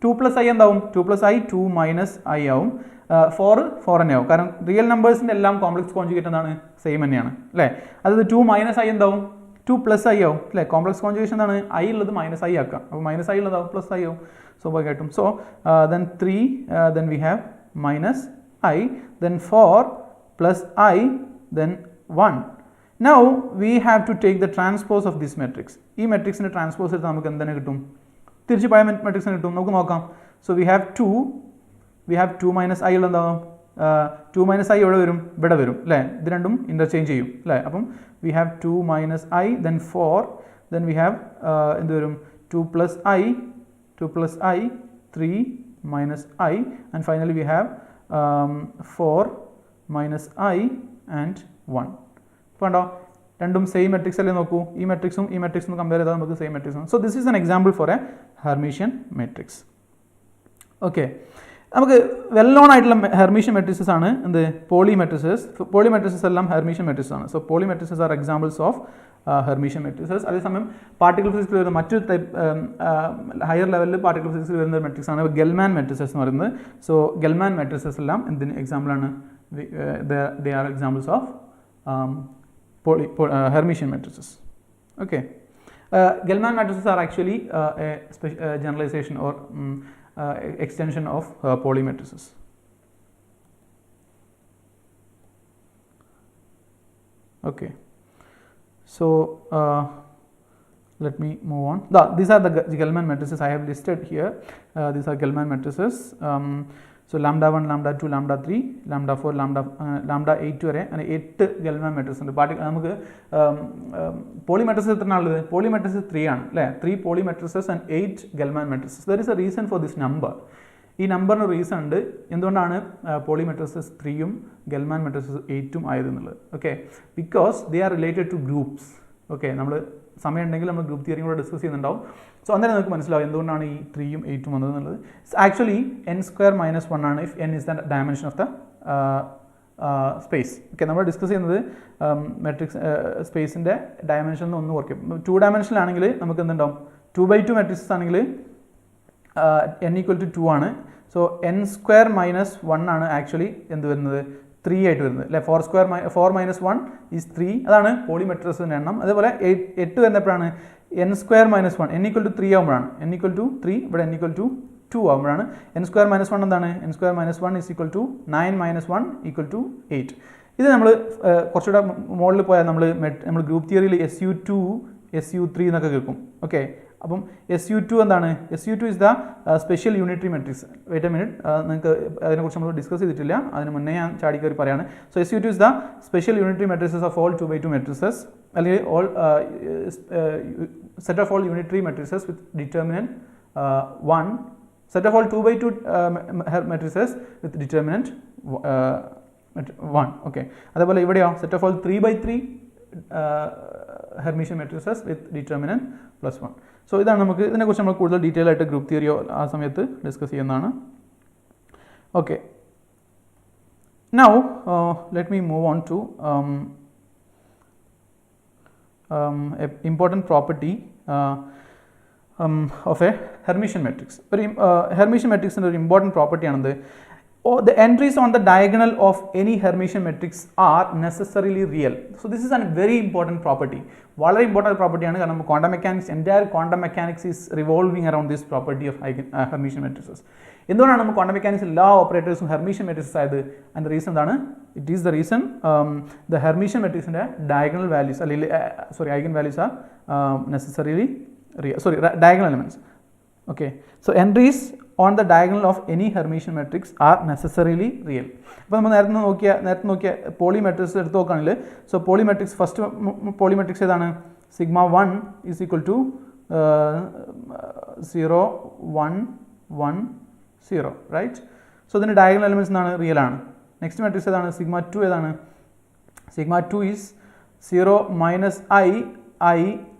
2 plus i എന്താവും? 2 plus I 2 minus I ആവും. 4 തന്നെ ആവും. കാരണം റിയൽ നമ്പേഴ്സിൻ്റെ എല്ലാം കോംപ്ലക്സ് കോൺജുഗേറ്റ് എന്താണ്? സെയിം തന്നെയാണ് അല്ലേ? അതായത് 2 മൈനസ് ഐ എന്താവും? 2 പ്ലസ് ഐ ആവും അല്ലേ? കോംപ്ലക്സ് കോൺജുഗേഷൻ എന്താണ്? ഐ ഉള്ളത് മൈനസ് ഐ ആക്കാം. അപ്പോൾ മൈനസ് ഐ ഉള്ളതാവും പ്ലസ് ഐ ആവും സ്വാഭാവികമായിട്ടും. So then 3, then we have minus i, then 4 plus i, then 1. Now we have to take the transpose of this matrix. ഈ മെട്രിക്സിൻ്റെ ട്രാൻസ്പോസ് എടുത്താൽ നമുക്ക് എന്താണ് കിട്ടും? തിരിച്ച് പഴയ മെട്രിക്സിന് കിട്ടും. നമുക്ക് നോക്കാം. So we have 2 minus I ഉള്ളതാവും. 2 മൈനസ് ഐ എവിടെ വരും? ഇവിടെ വരും അല്ലേ? ഇത് രണ്ടും ഇൻ്റർചേഞ്ച് ചെയ്യും അല്ലേ? അപ്പം V have 2 minus i, then 4, then we have എന്ത് വരും? 2 plus I, 3 minus I, and finally we have 4 minus I and 1. ഇപ്പോൾ കണ്ടോ, രണ്ടും സെയിം മെട്രിക്സ് അല്ലേ? നോക്കൂ, ഈ മെട്രിക്സും കമ്പയർ ചെയ്താൽ നമുക്ക് സെയിം മെട്രിക്സ് ആണ്. So this is an example for a Hermitian matrix. Okay. നമുക്ക് വെൽ നോൺ ആയിട്ടുള്ള ഹെർമീഷ്യൻ മെട്രിസസ് ആണ് എന്ത്? പോളി മെട്രിസസ് എല്ലാം ഹെർമീഷ്യൻ മെട്രിസസ് ആണ്. So Pauli matrices are examples of Hermitian matrices. അതേസമയം പാർട്ടിക്കിൾ ഫിസിക്സിൽ വരുന്ന മറ്റൊരു ടൈപ്പ് ഹയർ ലെവലിൽ പാർട്ടിക്കിൾ ഫിസിക്സിൽ വരുന്ന മെട്രിക്സ് ആണ് Gell-Mann മെട്രിസസ് എന്ന് പറയുന്നത്. സോ Gell-Mann മെട്രിസസ് എല്ലാം എന്തിന് എക്സാമ്പിളാണ്? They are examples of Hermitian matrices. Okay. Gell-Mann matrices are actually a generalization or extension of Pauli matrices. Okay. So let me move on. These are the Gell-Mann matrices I have listed here. These are Gell-Mann matrices. So lambda 1, lambda 2, lambda 3, lambda 4, lambda 8 വരെ അങ്ങനെ 8 Gell-Mann matrices ഉണ്ട്. നമുക്ക് poly matrices എത്ര ഉള്ളത്? Poly matrices 3 ആണ് അല്ലേ? 3 Pauli matrices and 8 Gell-Mann matrices. There is a reason for this number. ഈ നമ്പറിന് റീസൺ ഉണ്ട്. എന്തുകൊണ്ടാണ് പോളി മെട്രിസസ് 3ഉം Gell-Mann matrices 8ഉം ആയതെന്നുള്ളത്? Okay. Because they are related to groups. Okay. നമ്മൾ സമയം ഉണ്ടെങ്കിൽ നമ്മൾ ഗ്രൂപ്പ് തിയറിയും കൂടെ ഡിസ്കസ് ചെയ്യുന്നുണ്ടാവും. സോ അന്നേരം നമുക്ക് മനസ്സിലാവും എന്തുകൊണ്ടാണ് ഈ 3ഉം 8ഉം വന്നതെന്നുള്ളത്. ആക്ച്വലി n² - 1 ആണ് if n is the dimension of the space. Okay. നമ്മൾ ഡിസ്കസ് ചെയ്യുന്നത് മെട്രിക്സ് സ്പേസിൻ്റെ ഡയമെൻഷൻ ഒന്ന് കുറയ്ക്കും. 2 ഡയമെൻഷനിലാണെങ്കിൽ നമുക്ക് എന്തുണ്ടാവും? 2x2 മെട്രിക്സ് ആണെങ്കിൽ n = 2 ആണ്. സോ n² - 1 ആണ് ആക്ച്വലി എന്ത് വരുന്നത്? 3 ആയിട്ട് വരുന്നത് അല്ലേ. 4 minus 1 is 3. അതാണ് പോളി മെട്രിക്സിൻ്റെ എണ്ണം. അതേപോലെ 8 വരുന്നപ്പോഴാണ് n square minus 1 n equal to 3 ആകുമ്പോഴാണ് n equal to 3 ഇവിടെ n equal to 2 ആകുമ്പോഴാണ് n square minus 1 എന്താണ് n square minus 1 is equal to 9 minus 1 equal to 8. ഇത് നമ്മൾ കുറച്ചുകൂടെ മോഡലിൽ പോയാൽ നമ്മൾ ഗ്രൂപ്പ് തിയറിയിൽ SU2 SU3 എന്നൊക്കെ കേൾക്കും. ഓക്കെ, അപ്പം SU2 എന്താണ്? SU2 is the special unitary matrix. Wait a minute, നിങ്ങൾക്ക് അതിനെക്കുറിച്ച് നമ്മൾ ഡിസ്കസ് ചെയ്തിട്ടില്ല, അതിന് മുന്നേ ഞാൻ ചാടിക്കറി പറയാണ്. So SU2 is the special unitary matrices of all 2x2 matrices, അല്ലെങ്കിൽ all set of all unitary matrices with determinant 1, set of all 2x2 matrices with determinant 1. Okay, അതേപോലെ ഇവിടെയോ set of all 3x3 Hermitian matrices with determinant +1. So ഇതാണ് നമുക്ക് ഇതിനെക്കുറിച്ച് നമ്മൾ കൂടുതൽ detail ആയിട്ട് group തിയറിയോ ആ സമയത്ത് ഡിസ്കസ് ചെയ്യുന്നതാണ്. Okay, now let me move on to important property of a Hermitian matrix. ഒരു Hermitian matrixന്റെ ഒരു important property ആണെന്ത്? The entries on the diagonal of any Hermitian matrix are necessarily real. So this is a very important property. വളരെ important property ആണ്, കാരണം quantum mechanics, entire quantum mechanics is revolving around this property of Hermitian matrices. എന്തുകൊണ്ടാണ് നമ്മൾ quantum mechanics എല്ലാ ഓപ്പറേറ്റേഴ്സും Hermitian matrices ആയത്? And the reason എന്താണ്? It is the reason the Hermitian matrixന്റെ diagonal values അല്ലെങ്കിൽ eigenvalues are necessarily real. Diagonal elements. Okay, so entries on the diagonal of any Hermitian matrix are necessarily real. അപ്പോൾ നമ്മൾ നേരത്തെ നോക്കിയ poly matrix എടുത്ത് നോക്കുകയാണെങ്കിൽ, so Pauli matrix first Pauli matrix ഏതാണ്? Sigma 1 is equal to 0 1 1 0, right? So ഇതിൻ്റെ diagonal elements എന്താണ്? Real ആണ്. Next matrix ഏതാണ്? സിഗ്മ 2 ഏതാണ്? Sigma 2 is 0 minus I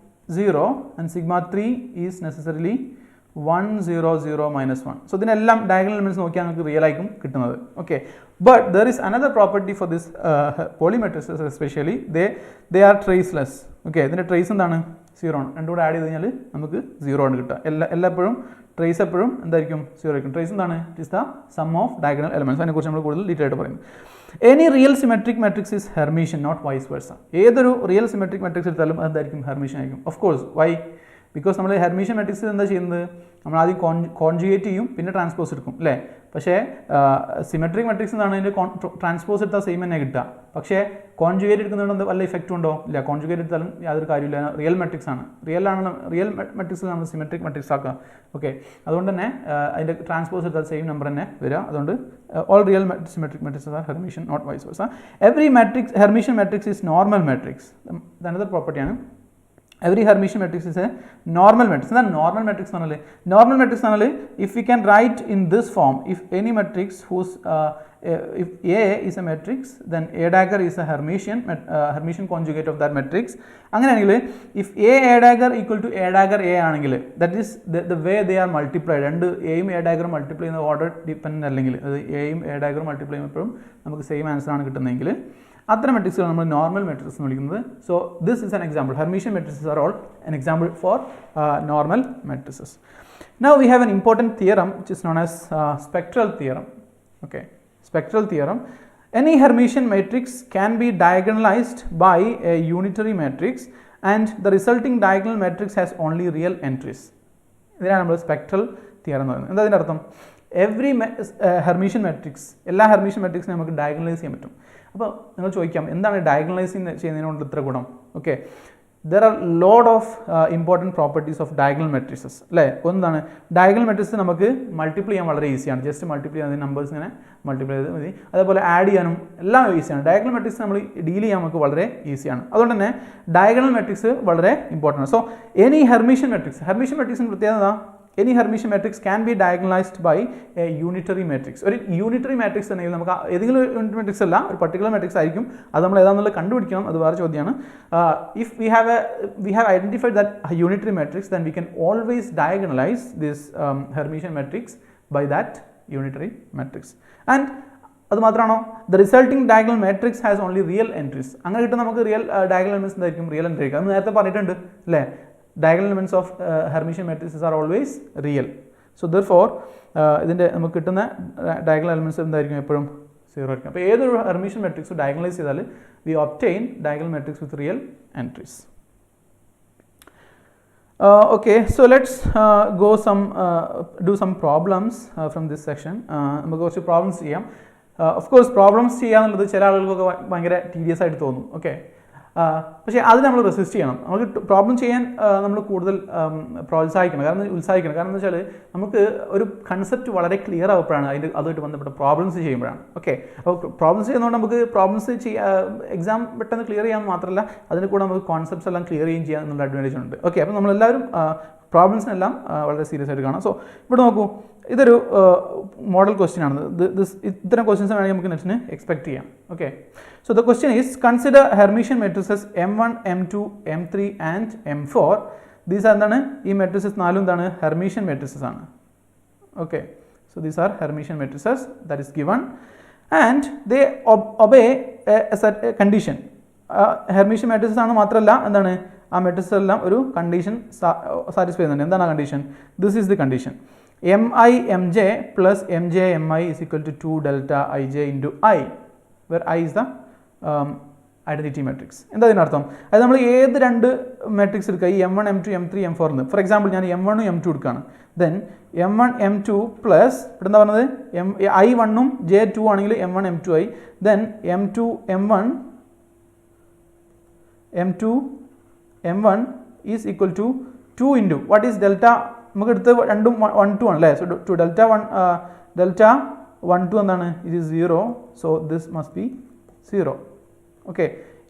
0 and sigma 3 is necessarily 1 0 0 minus 1. So ഇതിനെല്ലാം ഡയഗണൽ എലിമെന്റ്സ് നോക്കിയാൽ നമുക്ക് റിയൽ ആയിരിക്കും കിട്ടുന്നത്. Okay, but there is another property for this Pauli matrixes especially, they are traceless. Okay, ഇതിൻ്റെ trace എന്താണ്? 0 ആണ്. രണ്ടും കൂടെ ആഡ് ചെയ്ത് കഴിഞ്ഞാൽ നമുക്ക് 0 ആണ് കിട്ടുക. എല്ലായ്പ്പോഴും ട്രേസ് എപ്പോഴും എന്തായിരിക്കും? 0 ആയിരിക്കും. ട്രേസ് എന്താണ്? It is the sum of diagonal elements. അതിനെക്കുറിച്ച് നമ്മൾ കൂടുതൽ ഡീറ്റെയിൽ ആയിട്ട് പറയുന്നത്. Any real symmetric matrix is Hermitian, not vice versa. ഏതൊരു റിയൽ സിമെട്രിക് മെട്രിക്സ് എടുത്താലും അതായിരിക്കും ഹെർമീഷ്യൻ ആയിരിക്കും. Of course, why? ബിക്കോസ് നമ്മൾ ഹെർമീഷ്യൻ മെട്രിക്സിൽ എന്താ ചെയ്യുന്നത്? നമ്മൾ ആദ്യം കോൺജുഗേറ്റ് ചെയ്യും, പിന്നെ ട്രാൻസ്പോസ് എടുക്കും അല്ലേ? പക്ഷേ സിമെട്രിക് മെട്രിക്സ് എന്നാണ് അതിൻ്റെ ട്രാൻസ്പോസ് എടുത്താൽ സെയിം തന്നെ കിട്ടുക. പക്ഷേ കോൺജുഗേറ്റ് എടുക്കുന്നതുകൊണ്ട് വല്ല ഇഫക്റ്റും ഉണ്ടോ? ഇല്ല. കോൺജുഗേറ്റ് എടുത്താലും യാതൊരു കാര്യമില്ല. റിയൽ മെട്രിക്സ് ആണ്. റിയൽ മെട്രിക്സ് നമ്മൾ സിമെട്രിക് മെട്രിക്സ് ആക്കുക. ഓക്കെ, അതുകൊണ്ട് തന്നെ അതിൻ്റെ ട്രാൻസ്പോസ് എടുത്താൽ സെയിം നമ്പർ തന്നെ വരിക. അതുകൊണ്ട് all real symmetric matrices are Hermitian, not vice versa. Every Hermitian matrix is normal matrix. Another property ആണ്. Every Hermitian matrix is a normal matrix. That normal matrix analysis. Normal matrix analysis, if we can write in this form, if any matrix whose if A is a matrix, then A dagger is a Hermitian conjugate of that matrix. അങ്ങനെയാണെങ്കിൽ if A dagger equal to A dagger A ആണെങ്കിൽ, that is the way they are multiplied. രണ്ട് എയും A dagger multiply ചെയ്യുന്ന order dependent അല്ലെങ്കിൽ അത് എയും A dagger multiply ചെയ്യുമ്പോഴും നമുക്ക് സെയിം ആൻസർ ആണ് കിട്ടുന്നതെങ്കിൽ അത്തരം മെട്രിക്സുകൾ നമ്മൾ നോർമൽ മെട്രിക്സ് എന്ന് വിളിക്കുന്നത്. So this is an example. Hermitian matrices are all an example for normal matrices. Now we have an important theorem which is known as spectral theorem. Okay, spectral theorem. Any Hermitian matrix can be diagonalized by a unitary matrix and the resulting diagonal matrix has only real entries. ഇതിനാണ് നമ്മൾ spectral theorem എന്ന് പറയുന്നത്. എന്താ അതിൻ്റെ അർത്ഥം? Every Hermitian matrix, എല്ലാ Hermitian മെട്രിക്സിനെ നമുക്ക് diagonalise ചെയ്യാൻ പറ്റും. അപ്പോൾ നിങ്ങൾ ചോദിക്കാം, എന്താണ് ഡയഗണലൈസിങ് ചെയ്യുന്നതിനോട് ഇത്ര ഗുണം? Okay, there are lot of important properties of diagonal matrices അല്ലേ? ഒന്നാണ് ഡയഗണൽ മെട്രിക്സ് നമുക്ക് മൾട്ടിപ്ലൈ ചെയ്യാൻ വളരെ ഈസിയാണ്. ജസ്റ്റ് മൾട്ടിപ്ലൈ ചെയ്യാൻ നമ്പേഴ്സ് ഇങ്ങനെ മൾട്ടിപ്ലൈ ചെയ്ത് മതി. അതേപോലെ ആഡ് ചെയ്യാനും എല്ലാം ഈസിയാണ്. ഡയഗണൽ മെട്രിക്സ് നമ്മൾ ഡീൽ ചെയ്യാൻ നമുക്ക് വളരെ ഈസിയാണ്. അതുകൊണ്ട് തന്നെ ഡയഗണൽ മെട്രിക്സ് വളരെ ഇമ്പോർട്ടൻ്റ് ആണ്. സോ എനി ഹെർമീഷ്യൻ മെട്രിക്സിൻ്റെ പ്രത്യേകത, any Hermitian matrix can be diagonalized by a unitary matrix. ഒരു യൂണിറ്ററി മാട്രിക്സ് ഉണ്ടെങ്കിൽ നമുക്ക് ഏതെങ്കിലും യൂണിറ്ററി മാട്രിക്സ് അല്ല, ഒരു പർട്ടിക്കുലർ മാട്രിക്സ് ആയിരിക്കും. അത് നമ്മൾ ഏതാണെന്നുള്ളത് കണ്ടുപിടിക്കണം, അത് വേറെ ചോദ്യമാണ്. If we have identified that unitary matrix, then we can always diagonalize this Hermitian matrix by that unitary matrix. And അത് മാത്രമാണോ? The resulting diagonal matrix has only real entries. അങ്ങനെ കിട്ടുന്ന നമുക്ക് റിയൽ ഡയഗണൽ എലിമെന്റ്സ് എന്തായിരിക്കും? Real entry ആയിരിക്കും. അത് നേരത്തെ പറഞ്ഞിട്ടുണ്ട് അല്ലേ? Diagonal elements of Hermitian matrices are always real. So therefore ഇതിൻ്റെ നമുക്ക് കിട്ടുന്ന diagonal elements എന്തായിരിക്കും? എപ്പോഴും 0 ആയിരിക്കും. അപ്പോൾ ഏതൊരു ഹെർമിഷ്യൻ മെട്രിക്സ് ഡയഗണലൈസ് ചെയ്താൽ we obtain diagonal matrix with real entries. Okay, so let's do some problems from this section. നമുക്ക് കുറച്ച് പ്രോബ്ലംസ് ചെയ്യാം. Of course പ്രോബ്ലംസ് ചെയ്യാന്നുള്ളത് ചില ആളുകൾക്കൊക്കെ ഭയങ്കര ടീഡിയസ് ആയിട്ട് തോന്നും. ഓക്കെ, പക്ഷേ അത് നമ്മൾ റെസിസ്റ്റ് ചെയ്യണം. നമുക്ക് പ്രോബ്ലം ചെയ്യാൻ നമ്മൾ കൂടുതൽ പ്രോത്സാഹിക്കണം, ഉത്സാഹിക്കണം. കാരണം എന്താ വെച്ചാൽ നമുക്ക് ഒരു കൺസെപ്റ്റ് വളരെ ക്ലിയർ ആവുമ്പോഴാണ് അതുമായിട്ട് ബന്ധപ്പെട്ട പ്രോബ്ലംസ് ചെയ്യുമ്പോഴാണ്. ഓക്കെ, അപ്പോൾ പ്രോബ്ലംസ് ചെയ്യുന്നതുകൊണ്ട് നമുക്ക് പ്രോബ്ലംസ് എക്സാം പെട്ടെന്ന് ക്ലിയർ ചെയ്യാൻ മാത്രമല്ല അതിന് കൂടെ നമുക്ക് കോൺസെപ്റ്റ്സ് എല്ലാം ക്ലിയർ ചെയ്യുകയും ചെയ്യാൻ എന്നുള്ള അഡ്വാൻറ്റേജ് ഉണ്ട്. ഓക്കെ, അപ്പോൾ നമ്മളെല്ലാവരും പ്രോബ്ലംസിനെല്ലാം വളരെ സീരിയസ് ആയിട്ട് കാണാം. സോ ഇവിടെ നോക്കൂ, ഇതൊരു മോഡൽ ക്വസ്റ്റ്യൻ ആണ്. ഇത്തരം ക്വസ്റ്റ്യൻസ് വേണമെങ്കിൽ നമുക്ക് നെക്സ്റ്റിന് എക്സ്പെക്ട് ചെയ്യാം. Okay, so the question is, consider Hermitian matrices M1, M2, M3 and M4. These are എന്താണ് ഈ matrices നാലും എന്താണ് Hermitian matrices ആണ്. Okay, so these are Hermitian matrices that is given and they obey a condition. Hermitian matrices ആണ് മാത്രമല്ല എന്താണ് ആ matrices എല്ലാം ഒരു കണ്ടീഷൻ സാറ്റിസ്ഫൈ ചെയ്യുന്നുണ്ട്. എന്താണ് ആ condition? This is the condition. Mi mj plus mj mi is equal to 2 delta ij into I, where I is the identity matrix. എന്താ ഇതിനർത്ഥം? അത് നമ്മൾ ഏത് രണ്ട് മെട്രിക്സ് എടുക്കുക, ഈ M1, M2, M3, M4 എന്ന്. ഫോർ എക്സാമ്പിൾ ഞാൻ M1 M2 എടുക്കുകയാണ്. ദെൻ M1 M2 പ്ലസ് ഇവിടെ എന്താ പറഞ്ഞത് I1 J2 ആണെങ്കിൽ M1 M2 ആയി. Then M2 M1 is equal to 2 into what is delta. നമുക്ക് എടുത്ത് രണ്ടും 1 2 ആണ് അല്ലേ. സോ ടു ഡെൽറ്റ 1 2 എന്താണ്? It is 0. So this must be 0. Okay,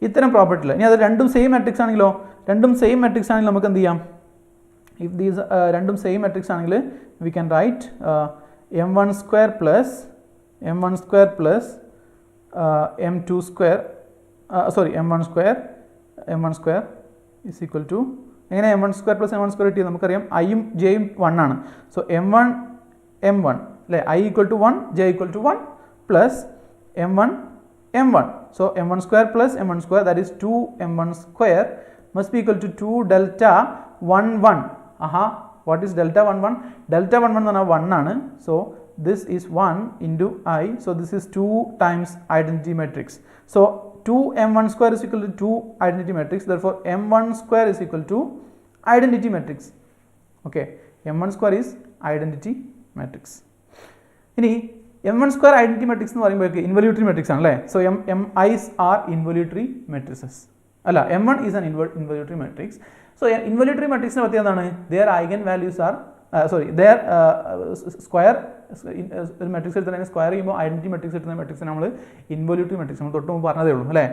ഇത്തരം പ്രോപ്പർട്ടിയിൽ ഇനി അത് രണ്ടും സെയിം മെട്രിക്സ് ആണെങ്കിലോ, രണ്ടും സെയിം മെട്രിക്സ് ആണെങ്കിൽ നമുക്ക് എന്ത് ചെയ്യാം? ഇഫ് ദീസ് രണ്ടും സെയിം മെട്രിക്സ് ആണെങ്കിൽ we can write M1 square plus M1 square is equal to എങ്ങനെ M1 square plus M1 square കിട്ടിയത്? നമുക്കറിയാം ഐയും ജെയും 1 ആണ്. സോ M1 അല്ലേ, I equal to 1 J equal to 1 plus M1. So M1 square plus M1 square, that is 2 M1 square must be equal to 2 delta 1 1. What is delta 1 1? Delta 1 1 is 1 ആണ്. So this is 1 into I. So this is 2 times identity matrix. So 2 M1 square is equal to 2 identity matrix. Therefore M1 square is equal to identity matrix. Okay, M1 square is identity matrix. ഇനി M1 square identity matrix എന്ന് പറയുമ്പോൾ involutory matrix ആണല്ലേ. So MIs are involutory matrices അല്ല, M1 is an involutory matrix. So involutory മെട്രിക്സിന് പറ്റിയ എന്താണ്? Their eigen values are their square. ഒരു matrix എടുത്താൽ സ്ക്വയർ ചെയ്യുമ്പോൾ ഐഡന്റിറ്റി മെട്രിക്സ് എടുക്കുന്ന മെട്രിക്സിന് നമ്മൾ ഇൻവല്യൂട്ടറി മെട്രിക്സ് നമ്മൾ തൊട്ട് മുമ്പ് പറഞ്ഞതേ ഉള്ളൂ അല്ലേ.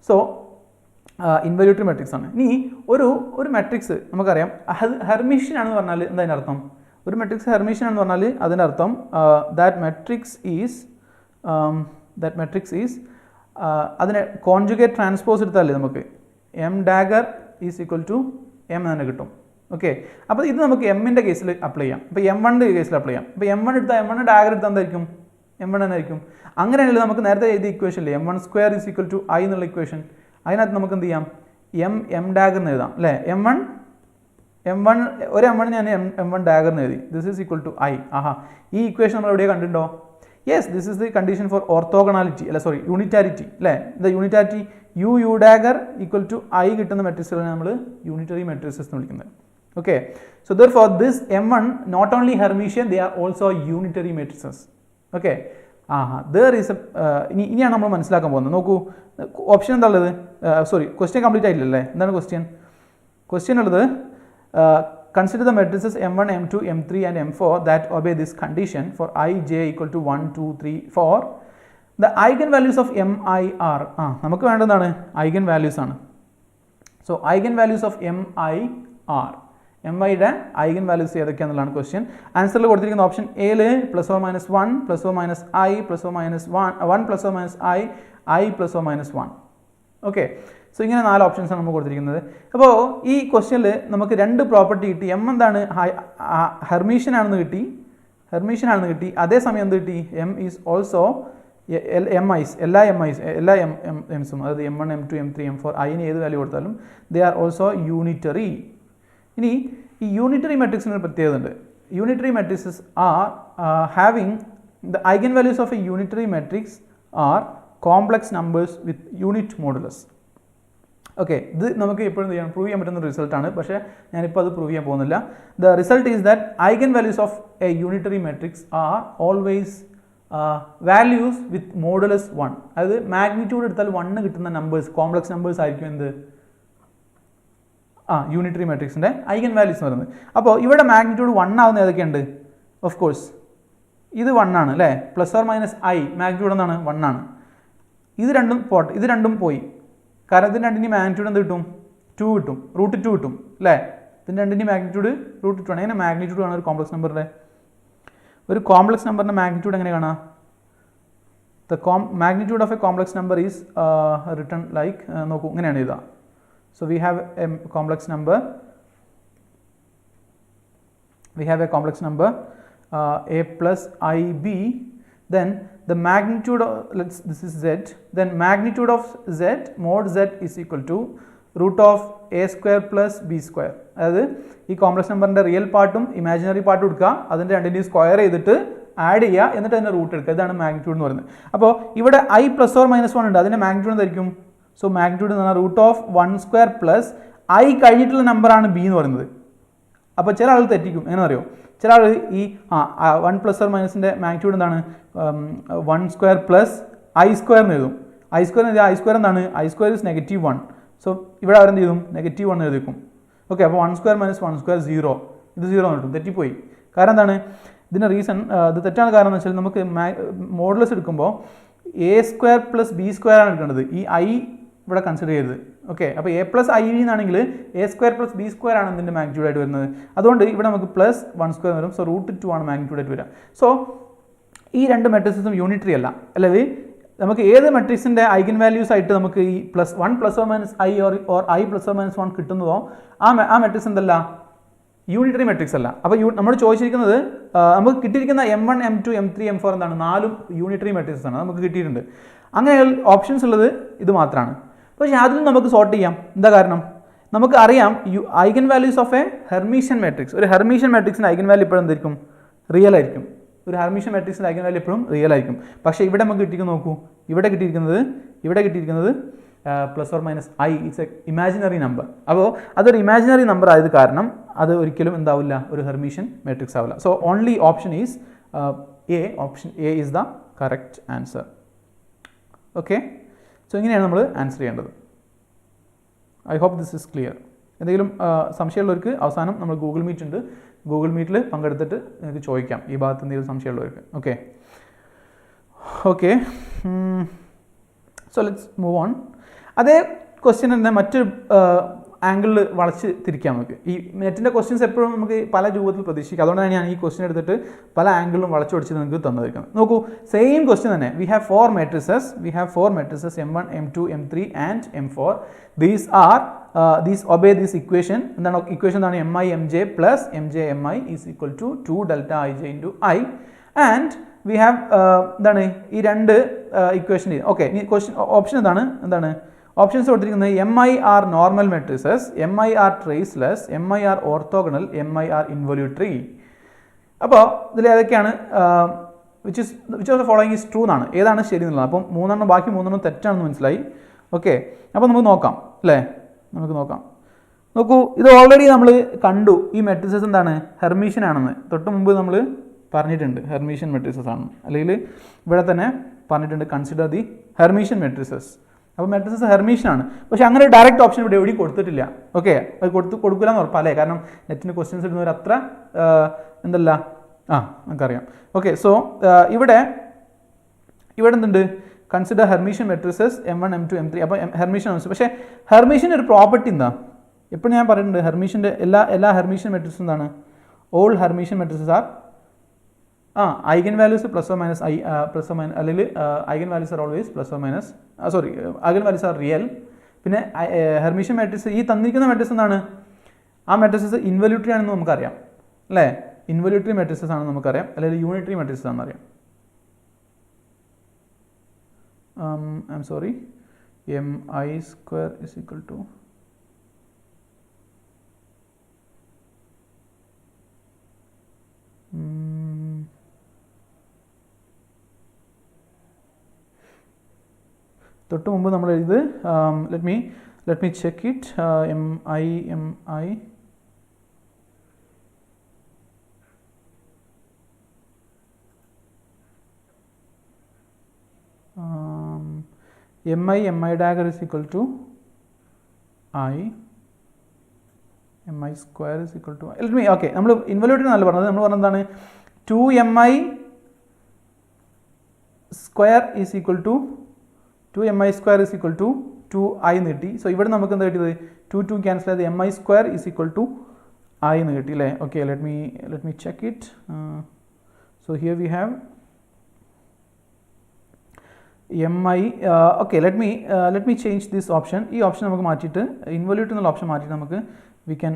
സോ ഇൻവല്യൂട്ടറി മെട്രിക്സ് ആണ്. ഇനി ഒരു മെട്രിക്സ് നമുക്കറിയാം ഹെർമിഷ്യൻ ആണെന്ന് പറഞ്ഞാൽ എന്താ അതിനർത്ഥം? ഒരു മെട്രിക്സ് ഹെർമിഷ്യൻ എന്ന് പറഞ്ഞാൽ അതിനർത്ഥം ദാറ്റ് മെട്രിക്സ് ഈസ് അതിനെ കോൺജുഗേറ്റ് ട്രാൻസ്പോസ് എടുത്താലേ നമുക്ക് M dagger is equal to M തന്നെ കിട്ടും. ഓക്കെ, അപ്പോൾ ഇത് നമുക്ക് എമ്മിൻ്റെ കേസിൽ അപ്ലൈ ചെയ്യാം. ഇപ്പോൾ M1 കേസിൽ അപ്ലൈ ചെയ്യാം. അപ്പോൾ M1 എടുത്താൽ M1 ഡാഗർ എടുത്താൽ എന്തായിരിക്കും? M1 തന്നെ ആയിരിക്കും. അങ്ങനെയാണെങ്കിൽ നമുക്ക് നേരത്തെ എഴുതിയ ഇക്വേഷൻ ഇല്ലേ M1 square is equal to I എന്നുള്ള ഇക്വേഷൻ, അതിനകത്ത് നമുക്ക് എന്ത് ചെയ്യാം? M ഡാഗർ എന്ന് എഴുതാം അല്ലേ. M1 ഒരു M1 ഞാൻ M1 ഡാഗർ എന്ന് എഴുതി. This is equal to I. ഈ ഇക്വേഷൻ നമ്മൾ എവിടെയാണ് കണ്ടിട്ടുണ്ടോ? Yes, this is the condition for orthogonality അല്ല സോറി യൂണിറ്റാരിറ്റി അല്ലേ. The unitarity U dagger equal to I കിട്ടുന്ന മെട്രിക്സുകളാണ് നമ്മൾ യൂണിറ്ററി മെട്രിക്സസ് എന്ന് വിളിക്കുന്നത്. Okay, so therefore this M1 not only Hermitian, they are also unitary matrices. Okay, there is ഇനിയാണ് നമ്മൾ മനസ്സിലാക്കാൻ പോകുന്നത്. നോക്കൂ, ഓപ്ഷൻ എന്താ ഉള്ളത്? സോറി, ക്വസ്റ്റ്യൻ കംപ്ലീറ്റ് ആയിട്ടില്ലല്ലേ. എന്താണ് ക്വസ്റ്റ്യൻ ഉള്ളത്? Consider the matrices M1, M2, M3 and M4 that obey this condition for I, J equal to 1, 2, 3, 4. The eigenvalues of Mi are നമുക്ക് വേണ്ടതാണ് eigenvalues ആണ്. So eigenvalues of Mi are MIയുടെ eigenvalues ഏതൊക്കെയാണെന്നുള്ളതാണ് question. ആൻസറിൽ കൊടുത്തിരിക്കുന്ന option എയിൽ +or -1 +or -i +or -1 +or -i +or -1. Okay, so ഇങ്ങനെ 4 ഓപ്ഷൻസാണ് നമുക്ക് കൊടുത്തിരിക്കുന്നത്. അപ്പോൾ ഈ ക്വസ്റ്റ്യനിൽ നമുക്ക് 2 പ്രോപ്പർട്ടി കിട്ടി. M എന്താണ്? ഹെർമീഷ്യൻ ആണെന്ന് കിട്ടി. അതേസമയം എന്ത് കിട്ടി? M ഈസ് ഓൾസോ എല്ലാ എംസും അതായത് M1, M2, M3, M4 അതിന് ഏത് വാല്യൂ കൊടുത്താലും ദേ ആർ ഓൾസോ യൂണിറ്ററി. ഇനി ഈ യൂണിറ്ററി മെട്രിക്സിന് ഒരു പ്രത്യേകത ഉണ്ട്. Unitary matrixes are having the eigen values of A unitary matrix are complex numbers with unit modulus. Okay, this നമുക്ക് എപ്പോഴും പ്രൂവ് ചെയ്യാൻ പറ്റുന്ന റിസൾട്ട് ആണ്, പക്ഷേ ഞാനിപ്പോൾ അത് പ്രൂവ് ചെയ്യാൻ പോകുന്നില്ല. The result is that eigenvalues of a unitary matrix are always values with modulus 1. അതായത് മാഗ്നിറ്റ്യൂഡ് എടുത്താൽ 1 കിട്ടുന്ന നമ്പേഴ്സ് കോംപ്ലക്സ് നമ്പേഴ്സ് ആയിരിക്കും എന്ത് യൂണിറ്ററി മാട്രിക്സിൻ്റെ ഐഗൻ വാല്യൂസ് എന്ന് പറയുന്നത്. അപ്പോൾ ഇവിടെ മാഗ്നിറ്റ്യൂഡ് 1 ആവുന്ന ഏതൊക്കെയുണ്ട്? ഓഫ് കോഴ്സ് ഇത് 1 ആണ് അല്ലേ, plus or minus I magnitude എന്താണ് 1 ആണ്. ഇത് രണ്ടും പോട്ടെ, ഇത് രണ്ടും പോയി, കാരണം ഇതിന് രണ്ടിൻ്റെ മാഗ്നിറ്റ്യൂഡ് എന്ത് കിട്ടും? 2 കിട്ടും, √2 കിട്ടും അല്ലേ. ഇതിൻ്റെ രണ്ടിൻ്റെ മാഗ്നിറ്റ്യൂഡ് √2 ആണ്. എങ്ങനെ മാഗ്നിറ്റ്യൂഡ് ആണ് ഒരു കോംപ്ലക്സ് നമ്പറിൻ്റെ? ഒരു കോംപ്ലക്സ് നമ്പറിൻ്റെ മാഗ്നിറ്റ്യൂഡ് എങ്ങനെ കാണാം? The magnitude of A complex number is written like, നോക്കൂ ഇങ്ങനെയാണ് എഴുതുക. So we have a complex number a plus ib, then the magnitude of, this is z, then magnitude of z mod z is equal to root of a square plus b square. അതായത് ഈ complex നമ്പറിൻ്റെ real പാർട്ടും imaginary പാർട്ടും എടുക്കുക, അതിൻ്റെ രണ്ടിൻ്റെയും square ചെയ്തിട്ട് add ചെയ്യുക, എന്നിട്ട് അതിൻ്റെ റൂട്ട് എടുക്കുക. ഇതാണ് മാഗ്നിറ്റ്യൂഡ് എന്ന് പറയുന്നത്. അപ്പോൾ ഇവിടെ i പ്ലസ് ഓർ മൈനസ് 1 ഉണ്ട്, അതിൻ്റെ മാഗ്നിറ്റ്യൂഡ് എന്തായിരിക്കും? സോ മാഗ്നിറ്റ്യൂഡ് എന്ന് പറഞ്ഞാൽ root of 1 square plus i കഴിഞ്ഞിട്ടുള്ള നമ്പറാണ് ബി എന്ന് പറയുന്നത്. അപ്പോൾ ചില ആൾ തെറ്റിക്കും, എങ്ങനെ അറിയോ? ചില ആൾ ഈ 1 പ്ലസ് ഓർ മൈനസിൻ്റെ മാഗ്നിറ്റ്യൂഡ് എന്താണ്? 1 സ്ക്വയർ പ്ലസ് ഐ സ്ക്വയർ എന്ന് എഴുതും. ഐ സ്ക്വയർ എന്താണ്? I square is -1. സോ ഇവിടെ അവരെന്ത് ചെയ്തും? -1 എഴുതിക്കും. ഓക്കെ, അപ്പോൾ 1 സ്ക്വയർ മൈനസ് 1 സ്ക്വയർ 0, ഇത് 0 എന്ന് കിട്ടും. തെറ്റിപ്പോയി. കാരണം എന്താണ് ഇതിൻ്റെ റീസൺ? ഇത് തെറ്റാണ്. കാരണം എന്ന് വെച്ചാൽ നമുക്ക് മോഡുലസ് എടുക്കുമ്പോൾ A square plus B square ആണ് എടുക്കേണ്ടത്, ഈ ഐ ഇവിടെ കൺസിഡർ ചെയ്യരുത്. ഓക്കെ, അപ്പോൾ എ പ്ലസ് ഐ വി എന്നാണെങ്കിൽ A square plus B square ആണ് ഇതിൻ്റെ മാഗ്നിറ്റ്യൂഡ് ആയിട്ട് വരുന്നത്. അതുകൊണ്ട് ഇവിടെ നമുക്ക് പ്ലസ് 1 സ്ക്വയർ വരും. സോ √2 ആണ് മാഗ്നിറ്റ്യൂഡ് ആയിട്ട് വരിക. സോ ഈ രണ്ട് മെട്രിക്സും യൂണിറ്ററി അല്ല, അല്ലെങ്കിൽ നമുക്ക് ഏത് മെട്രിക്സിൻ്റെ ഐഗൻ വാല്യൂസ് ആയിട്ട് നമുക്ക് ഈ +1 plus or minus I or I plus or minus 1 കിട്ടുന്നതോ ആ മെട്രിക്സ് എന്തല്ല? യൂണിറ്ററി മെട്രിക്സ് അല്ല. അപ്പോൾ നമ്മൾ ചോദിച്ചിരിക്കുന്നത് നമുക്ക് കിട്ടിയിരിക്കുന്ന M1 M2 M3 M4 എന്താണ്? 4 യൂണിറ്ററി മെട്രിക്സ് ആണ് നമുക്ക് കിട്ടിയിട്ടുണ്ട്. അങ്ങനെ ഓപ്ഷൻസ് ഉള്ളത് ഇത് മാത്രമാണ്. പക്ഷേ അതിൽ നമുക്ക് സോർട്ട് ചെയ്യാം. എന്താ കാരണം? നമുക്ക് അറിയാം eigen values of A Hermitian matrix. ഒരു ഹെർമീഷ്യൻ മാട്രിക്സിൻ്റെ ഐഗൻ വാല്യൂ എപ്പോഴും എന്തായിരിക്കും? റിയൽ ആയിരിക്കും. ഒരു ഹെർമീഷ്യൻ മാട്രിക്സിൻ്റെ ഐഗൻ വാല്യൂ എപ്പോഴും റിയൽ ആയിരിക്കും. പക്ഷേ ഇവിടെ നമുക്ക് കിട്ടിയിരിക്കുന്നത് നോക്കൂ, ഇവിടെ കിട്ടിയിരിക്കുന്നത് plus or minus I, it's A imaginary number. അപ്പോൾ അതൊരു ഇമാജിനറി നമ്പർ ആയത് കാരണം അത് ഒരിക്കലും എന്താവില്ല? ഒരു ഹെർമീഷ്യൻ മാട്രിക്സ് ആവില്ല. So only option is A. Option A is the correct answer. Okay, so ഇങ്ങനെയാണ് നമ്മൾ ആൻസർ ചെയ്യേണ്ടത്. I hope this is clear. എന്തെങ്കിലും സംശയമുള്ളവർക്ക് അവസാനം നമ്മൾ ഗൂഗിൾ മീറ്റ് ഉണ്ട്, ഗൂഗിൾ മീറ്റിൽ പങ്കെടുത്തിട്ട് നിങ്ങൾക്ക് ചോദിക്കാം ഈ ഭാഗത്ത് എന്തെങ്കിലും സംശയമുള്ളവർക്ക്. Okay, so let's move on. അതേ ക്വസ്റ്റ്യൻ തന്നെ മറ്റൊരു ആംഗിളിൽ വളച്ച് തിരിക്കാം നമുക്ക്. ഈ നെറ്റിൻ്റെ ക്വസ്റ്റ്യൻസ് എപ്പോഴും നമുക്ക് പല രൂപത്തിൽ പ്രതീക്ഷിക്കാം. അതുകൊണ്ടാണ് ഞാൻ ഈ ക്വസ്റ്റ്യൻ എടുത്തിട്ട് പല ആംഗിളിലും വളച്ചു പിടിച്ച് നിങ്ങൾക്ക് തന്നിരിക്കുന്നത്. നോക്കൂ, സെയിം ക്വസ്റ്റ്യൻ തന്നെ. We have four matrices M1 M2 M3 and M4. These obey this equation. എന്താണ് ഇക്വേഷൻ? എന്താണ്? Mi Mj plus Mj Mi is equal to 2 delta Ij into I. And we have എന്താണ് ഈ രണ്ട് equation. Okay, ഈ question option എന്താണ് options കൊടുത്തിരിക്കുന്നത്? Mi are normal matrices, Mi are traceless, Mi are orthogonal, Mi are involutory. അപ്പോൾ ഇതിൽ ഏതൊക്കെയാണ് which of the following is true എന്നാണ്, ഏതാണ് ശരി എന്നുള്ളത്. അപ്പം ബാക്കി മൂന്നെണ്ണം തെറ്റാണെന്ന് മനസ്സിലായി. ഓക്കെ, അപ്പോൾ നമുക്ക് നോക്കാം അല്ലേ? നോക്കൂ, ഇത് ഓൾറെഡി നമ്മൾ കണ്ടു. ഈ മെട്രിസസ് എന്താണ്? ഹെർമീഷ്യൻ ആണെന്ന് തൊട്ട് മുമ്പ് നമ്മൾ പറഞ്ഞിട്ടുണ്ട്. ഹെർമീഷ്യൻ മെട്രിസസ് ആണ്, അല്ലെങ്കിൽ ഇവിടെ തന്നെ പറഞ്ഞിട്ടുണ്ട് കൺസിഡർ ദി ഹെർമീഷ്യൻ മെട്രിസസ്. അപ്പോൾ മെട്രിസസ് ഹെർമീഷ്യൻ ആണ്. പക്ഷേ അങ്ങനെ ഡയറക്റ്റ് ഓപ്ഷൻ ഇവിടെ എവിടെയും കൊടുത്തിട്ടില്ല. ഓക്കെ, അത് കൊടുക്കില്ല എന്ന് ഉറപ്പല്ലേ? കാരണം നെറ്റിന് ക്വസ്റ്റ്യൻസ് ഇടുന്നവർ അത്ര നമുക്കറിയാം. ഓക്കെ, സോ ഇവിടെ എന്തുണ്ട്? Consider Hermitian matrices M1 M2 M3. അപ്പോൾ ഹെർമീഷ്യൻ ആണ്. പക്ഷേ ഹെർമീഷ്യൻ്റെ ഒരു പ്രോപ്പർട്ടി എന്താ? എപ്പോഴും ഞാൻ പറഞ്ഞിട്ടുണ്ട്, ഹെർമീഷ്യൻ്റെ എല്ലാ ഹെർമീഷ്യൻ മെട്രിക്സും എന്താണ്? All Hermitian matrices are eigen values plus or minus അല്ലെങ്കിൽ eigen values are always plus or minus eigen values are real. പിന്നെ ഹെർമീഷ്യൻ മാട്രിക്സ്, ഈ തന്നിരിക്കുന്ന മാട്രിക്സ് എന്താണ്? ആ മാട്രിക്സസ് ഇൻവല്യൂട്ടറി ആണെന്ന് നമുക്കറിയാം അല്ലേ? ഇൻവല്യൂട്ടറി മാട്രിക്സസ് ആണെന്ന് നമുക്കറിയാം, അല്ലെങ്കിൽ യൂണിറ്ററി മാട്രിക്സസ് ആണെന്ന് അറിയാം. I'm sorry, Mi square is equal to തൊട്ട് മുമ്പ് നമ്മൾ എഴുതി let me check it. mi mi dagger is equal to I, mi square is equal to I. Let me, okay, നമ്മൾ ഇൻവല്യൂട്ടഡ് എന്നല്ല പറഞ്ഞത്, നമ്മൾ പറഞ്ഞത് എന്താണ് 2mi square is equal to 2mi square is equal to 2i എന്ന് കിട്ടി. So ഇവിടെ നമുക്ക് എന്താ കിട്ടിയത് 2 ക്യാൻസൽ ചെയ്ത് mi square is equal to I എന്ന് കിട്ടി അല്ലേ. Okay, let me check it. So here we have mi. Okay, let me change this option. ഈ ഓപ്ഷൻ നമുക്ക് മാറ്റിയിട്ട് ഇൻവല്യൂട്ട് എന്നുള്ള ഓപ്ഷൻ മാറ്റിയിട്ട് നമുക്ക് we can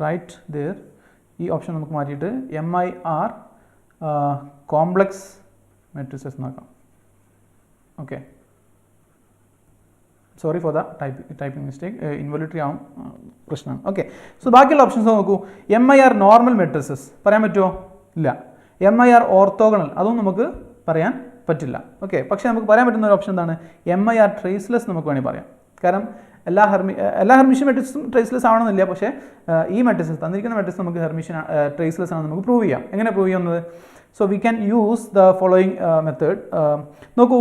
write there. ഈ ഓപ്ഷൻ നമുക്ക് മാറ്റിയിട്ട് mi are കോംപ്ലക്സ് matrices എന്നാക്കാം. Okay, sorry for the typing mistake, involutory ആവും പ്രശ്നമാണ്. ഓക്കെ, സോ ബാക്കിയുള്ള ഓപ്ഷൻസ് നോക്കൂ. mi are നോർമൽ മെട്രിസസ് പറയാൻ പറ്റുമോ? ഇല്ല. mi are ഓർത്തോഗണൽ, അതും നമുക്ക് പറയാൻ പറ്റില്ല. ഓക്കെ, പക്ഷേ നമുക്ക് പറയാൻ പറ്റുന്ന ഒരു ഓപ്ഷൻ എന്താണ്? mi are ട്രേസ്ലെസ് നമുക്ക് വേണമെങ്കിൽ പറയാം. കാരണം എല്ലാ ഹെർമിഷ്യൻ മെട്രിക്സും ട്രേസ്ലെസ് ആവണമെന്നില്ല, പക്ഷേ ഈ മെട്രിക്സ് തന്നിരിക്കുന്ന മെട്രിക്സ് നമുക്ക് ഹെർമിഷ്യൻ ട്രേസ്ലെസ് ആണെന്ന് നമുക്ക് പ്രൂവ് ചെയ്യാം. എങ്ങനെ പ്രൂവ് ചെയ്യുന്നത്? So we can use the following method. നോക്കൂ,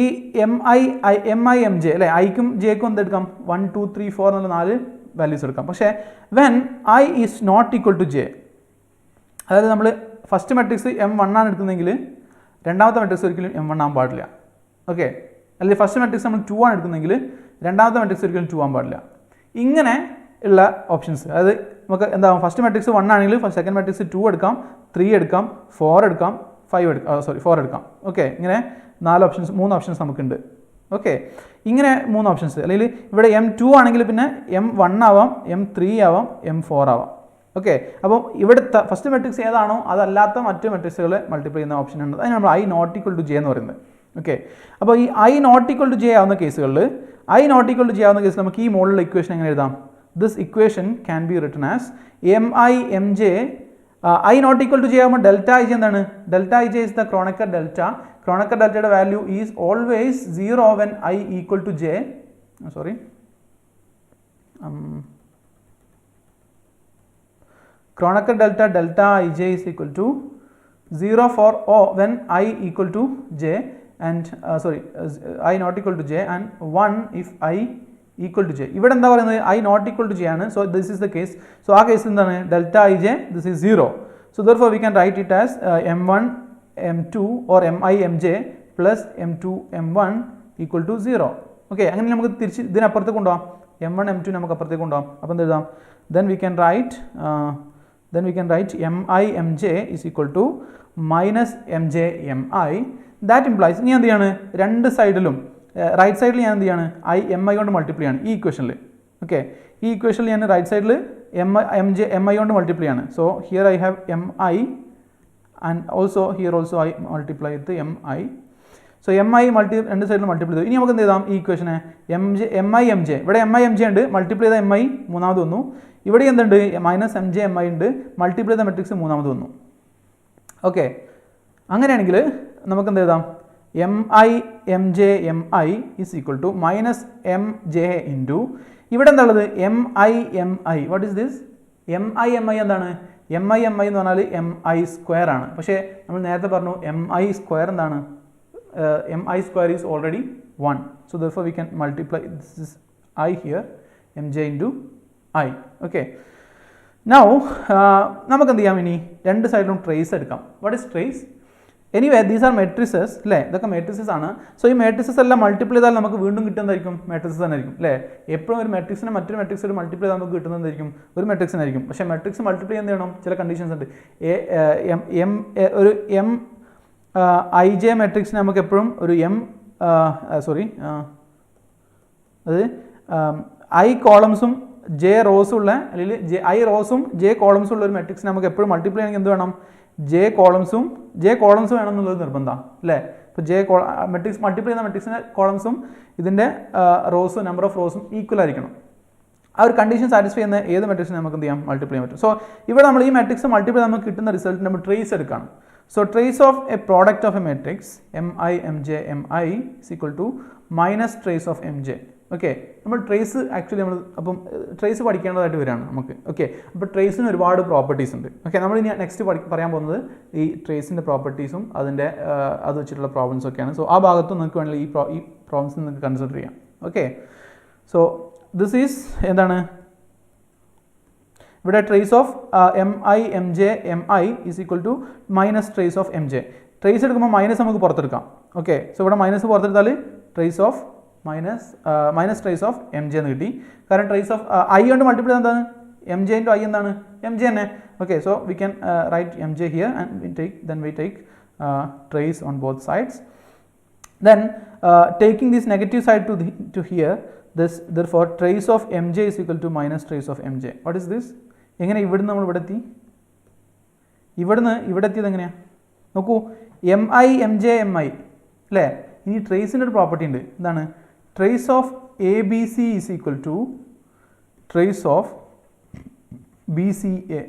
ഈ mj അല്ലേ, ഐക്കും ജെക്കും എന്തെടുക്കാം? 1 2 3 4 എന്നുള്ള 4 വാല്യൂസ് എടുക്കാം. പക്ഷേ when i is not equal to j, അതായത് നമ്മൾ ഫസ്റ്റ് മെട്രിക്സ് m1 ആണ് എടുക്കുന്നതെങ്കിൽ രണ്ടാമത്തെ മെട്രിക്സ് ഒരിക്കലും m1 ആകാൻ പാടില്ല. ഓക്കെ, അല്ലെങ്കിൽ ഫസ്റ്റ് മെട്രിക്സ് നമ്മൾ 2 ആണ് എടുക്കുന്നതെങ്കിൽ രണ്ടാമത്തെ മെട്രിക്സ് ഒരിക്കലും 2 ആകാൻ പാടില്ല. ഇങ്ങനെ ഉള്ള ഓപ്ഷൻസ്, അതായത് നമുക്ക് എന്താകും? ഫസ്റ്റ് മെട്രിക്സ് 1 ആണെങ്കിൽ സെക്കൻഡ് മെട്രിക്സ് 2 എടുക്കാം, 3 എടുക്കാം, 4 എടുക്കാം, 4 എടുക്കാം. ഓക്കെ, ഇങ്ങനെ 3 ഓപ്ഷൻസ് നമുക്കുണ്ട്. ഓക്കെ, ഇങ്ങനെ 3 ഓപ്ഷൻസ്. അല്ലെങ്കിൽ ഇവിടെ m2 ആണെങ്കിൽ പിന്നെ m1 ആവാം, m3 ആവാം, m4 ആവാം. ഓക്കെ, അപ്പോൾ ഇവിടുത്തെ ഫസ്റ്റ് മെട്രിക്സ് ഏതാണോ അതല്ലാത്ത മറ്റ് മെട്രിക്സുകൾ മൾട്ടിപ്ലൈ ചെയ്യുന്ന ഓപ്ഷൻ ഉണ്ട്. അതിന് നമ്മൾ i not equal to J എന്ന് പറയുന്നത്. ഓക്കെ, അപ്പോൾ ഈ i not equal to J ആവുന്ന കേസുകളിൽ നമുക്ക് ഈ മോഡലുള്ള ഇക്വേഷൻ എങ്ങനെ എഴുതാം? This equation can be written as mi mj. i not equal to J ആകുമ്പോൾ ഡെൽറ്റ ij എന്താണ്? Delta ij is the Kronecker delta. Kronecker ഡെൽറ്റയുടെ value is always 0 when i equal to J. Sorry, Kronecker delta ij is equal to 0 for when I equal to j and I not equal to j and 1 if I equal to j. ഇവിടെ എന്താ പറയുന്നത്? I not equal to j ആണ്. So this is the case. So ആ കേസിൽ എന്താണ്? delta ij this is 0. So therefore we can write it as m1 m2 or mi mj plus m2 m1 equal to 0. Okay, അങ്ങനെ നമുക്ക് തിരിച്ച് ഇതിനപ്പുറത്തേക്ക് കൊണ്ടുപോകാം. m1 m2 നമുക്ക് അപ്പുറത്തേക്ക് കൊണ്ടുപോകാം. അപ്പോൾ എന്ത് എഴുതാം? then we can write mi mj is equal to minus mj mi. that implies ഇനി എന്ത് ചെയ്യാണ്? രണ്ട് സൈഡിലും റൈറ്റ് സൈഡിൽ ഞാൻ എന്ത് ചെയ്യാണ്? mi കൊണ്ട് മൾട്ടിപ്ലൈ ആണ് ഈ ഇക്വേഷനിൽ. ഓക്കെ, ഈ ഇക്വേഷനിൽ ഞാൻ റൈറ്റ് സൈഡിൽ mi കൊണ്ട് മൾട്ടിപ്ലൈ ആണ്. So here I have mi and also here also I multiply with mi. So mi രണ്ട് സൈഡിൽ മൾട്ടിപ്ലൈ ചെയ്തു. ഇനി നമുക്ക് എന്ത് ചെയ്താം? ഈ ഇക്വേഷനെ mi mj, ഇവിടെ mi mj ഉണ്ട്, മൾട്ടിപ്ലൈ ചെയ്ത mi മൂന്നാമത് വന്നു. ഇവിടെ എന്തുണ്ട്? മൈനസ് mj mi ഉണ്ട്, മൾട്ടിപ്ലൈ ചെയ്ത മെട്രിക്സ് മൂന്നാമത് വന്നു. ഓക്കെ, അങ്ങനെയാണെങ്കിൽ നമുക്ക് എന്ത് എഴുതാം? mi mj mi is equal to minus mj into ഇവിടെ എന്താണുള്ളത്? mi mi. What is this? mi mi എന്താണ്? mi mi എന്ന് പറഞ്ഞാൽ mi സ്ക്വയർ ആണ്. പക്ഷേ നമ്മൾ നേരത്തെ പറഞ്ഞു mi സ്ക്വയർ എന്താണ്? mi square is already 1. So therefore we can multiply this is I here mj into I. Okay, now നമുക്ക് എന്ത് ചെയ്യാം? ഇനി രണ്ട് സൈഡിലും ട്രേസ് എടുക്കാം. What is trace? Anyway these are matrices അല്ലേ, ഇതൊക്കെ മെട്രിസസ് ആണ്. സോ ഈ മെട്രിസസ് എല്ലാം മൾട്ടിപ്ലൈ ചെയ്താൽ നമുക്ക് വീണ്ടും കിട്ടുന്നതായിരിക്കും മെട്രിക്സ് തന്നെ ആയിരിക്കും അല്ലേ. എപ്പോഴും ഒരു മെട്രിക്സിനെ മറ്റൊരു മെട്രിക്സ് മൾട്ടിപ്ലൈ ചെയ്താൽ നമുക്ക് കിട്ടുന്നതായിരിക്കും ഒരു മെട്രിക്സിനായിരിക്കും. പക്ഷേ മെട്രിക്സ് മൾട്ടിപ്ലൈ എന്ത് ചെയ്യണം? ചില കണ്ടീഷൻസ് ഉണ്ട്. ഒരു ഐ ജെ മെട്രിക്സിന് നമുക്ക് എപ്പോഴും ഒരു അത് ഐ കോളംസും ജെ റോസും ഉള്ള അല്ലെങ്കിൽ ഐ റോസും ജെ കോളംസും ഉള്ള ഒരു മെട്രിക്സിന് നമുക്ക് എപ്പോഴും മൾട്ടിപ്ലൈ ചെയ്യണമെങ്കിൽ എന്ത് വേണം? ജെ കോളംസും വേണം എന്നുള്ളത് നിർബന്ധമാണ് അല്ലേ. ഇപ്പോൾ മെട്രിക്സ് മൾട്ടിപ്ലൈ ചെയ്യുന്ന മെട്രിക്സിൻ്റെ കോളംസും ഇതിൻ്റെ റോസും നമ്പർ ഓഫ് റോസും ഈക്വൽ ആയിരിക്കണം. ആ ഒരു കണ്ടീഷൻ സാറ്റിസ്ഫൈ ചെയ്യുന്ന ഏത് മെട്രിക്സിനെ നമുക്ക് എന്ത് ചെയ്യാം? മൾട്ടിപ്ലൈ ചെയ്യാൻ പറ്റും. സോ ഇവിടെ നമ്മൾ ഈ മെട്രിക്സ് മൾട്ടിപ്ലൈ നമുക്ക് കിട്ടുന്ന റിസൾട്ട് നമ്മൾ ട്രേസ് എടുക്കുകയാണ്. So trace of a product of a matrix mi mj mi is equal to minus trace of mj. Okay, നമ്മൾ ട്രേസ് ആക്ച്വലി നമ്മൾ അപ്പം ട്രേസ് പഠിക്കേണ്ടതായിട്ട് വരികയാണ് നമുക്ക്. ഓക്കെ, അപ്പോൾ ട്രേസിന് ഒരുപാട് പ്രോപ്പർട്ടീസ് ഉണ്ട്. ഓക്കെ, നമ്മൾ ഇനി നെക്സ്റ്റ് പറയാൻ പോകുന്നത് ഈ ട്രേസിൻ്റെ പ്രോപ്പർട്ടീസും അതിൻ്റെ അത് വെച്ചിട്ടുള്ള പ്രോബ്ലംസ് ഒക്കെയാണ്. സോ ആ ഭാഗത്തും നിങ്ങൾക്ക് വേണമെങ്കിൽ ഈ പ്രോബ്ലംസ് നിങ്ങൾക്ക് കൺസിഡർ ചെയ്യാം. ഓക്കെ, സോ ദിസ് ഈസ് എന്താണ് ഇവിടെ trace of mi mj mi is equal to minus trace of mj. Trace എടുക്കുമ്പോൾ മൈനസ് നമുക്ക് പുറത്തെടുക്കാം. ഓക്കെ, സോ ഇവിടെ മൈനസ് പുറത്തെടുത്താൽ trace of minus trace of M J എന്ന് കിട്ടി. കാരണം ട്രേസ് ഓഫ് ഐ കൊണ്ട് മൾട്ടിപ്ലൈ എന്താണ് എം ജെ ഇൻറ്റു ഐ എന്താണ് എം ജെ തന്നെ. Okay, so we can write M J here and we take trace on both sides. Then taking this negative side to here, this therefore trace of mj is equal to minus trace of mj. What is this? എങ്ങനെ ഇവിടുന്ന് നമ്മൾ ഇവിടെ എത്തി? ഇവിടുന്ന് ഇവിടെ എത്തിയത് എങ്ങനെയാണ് നോക്കൂ, M i M j M i അല്ലേ. ഇനി ട്രേസിൻ്റെ ഒരു പ്രോപ്പർട്ടി ഉണ്ട്. എന്താണ്? Trace of a b c is equal to trace of b c a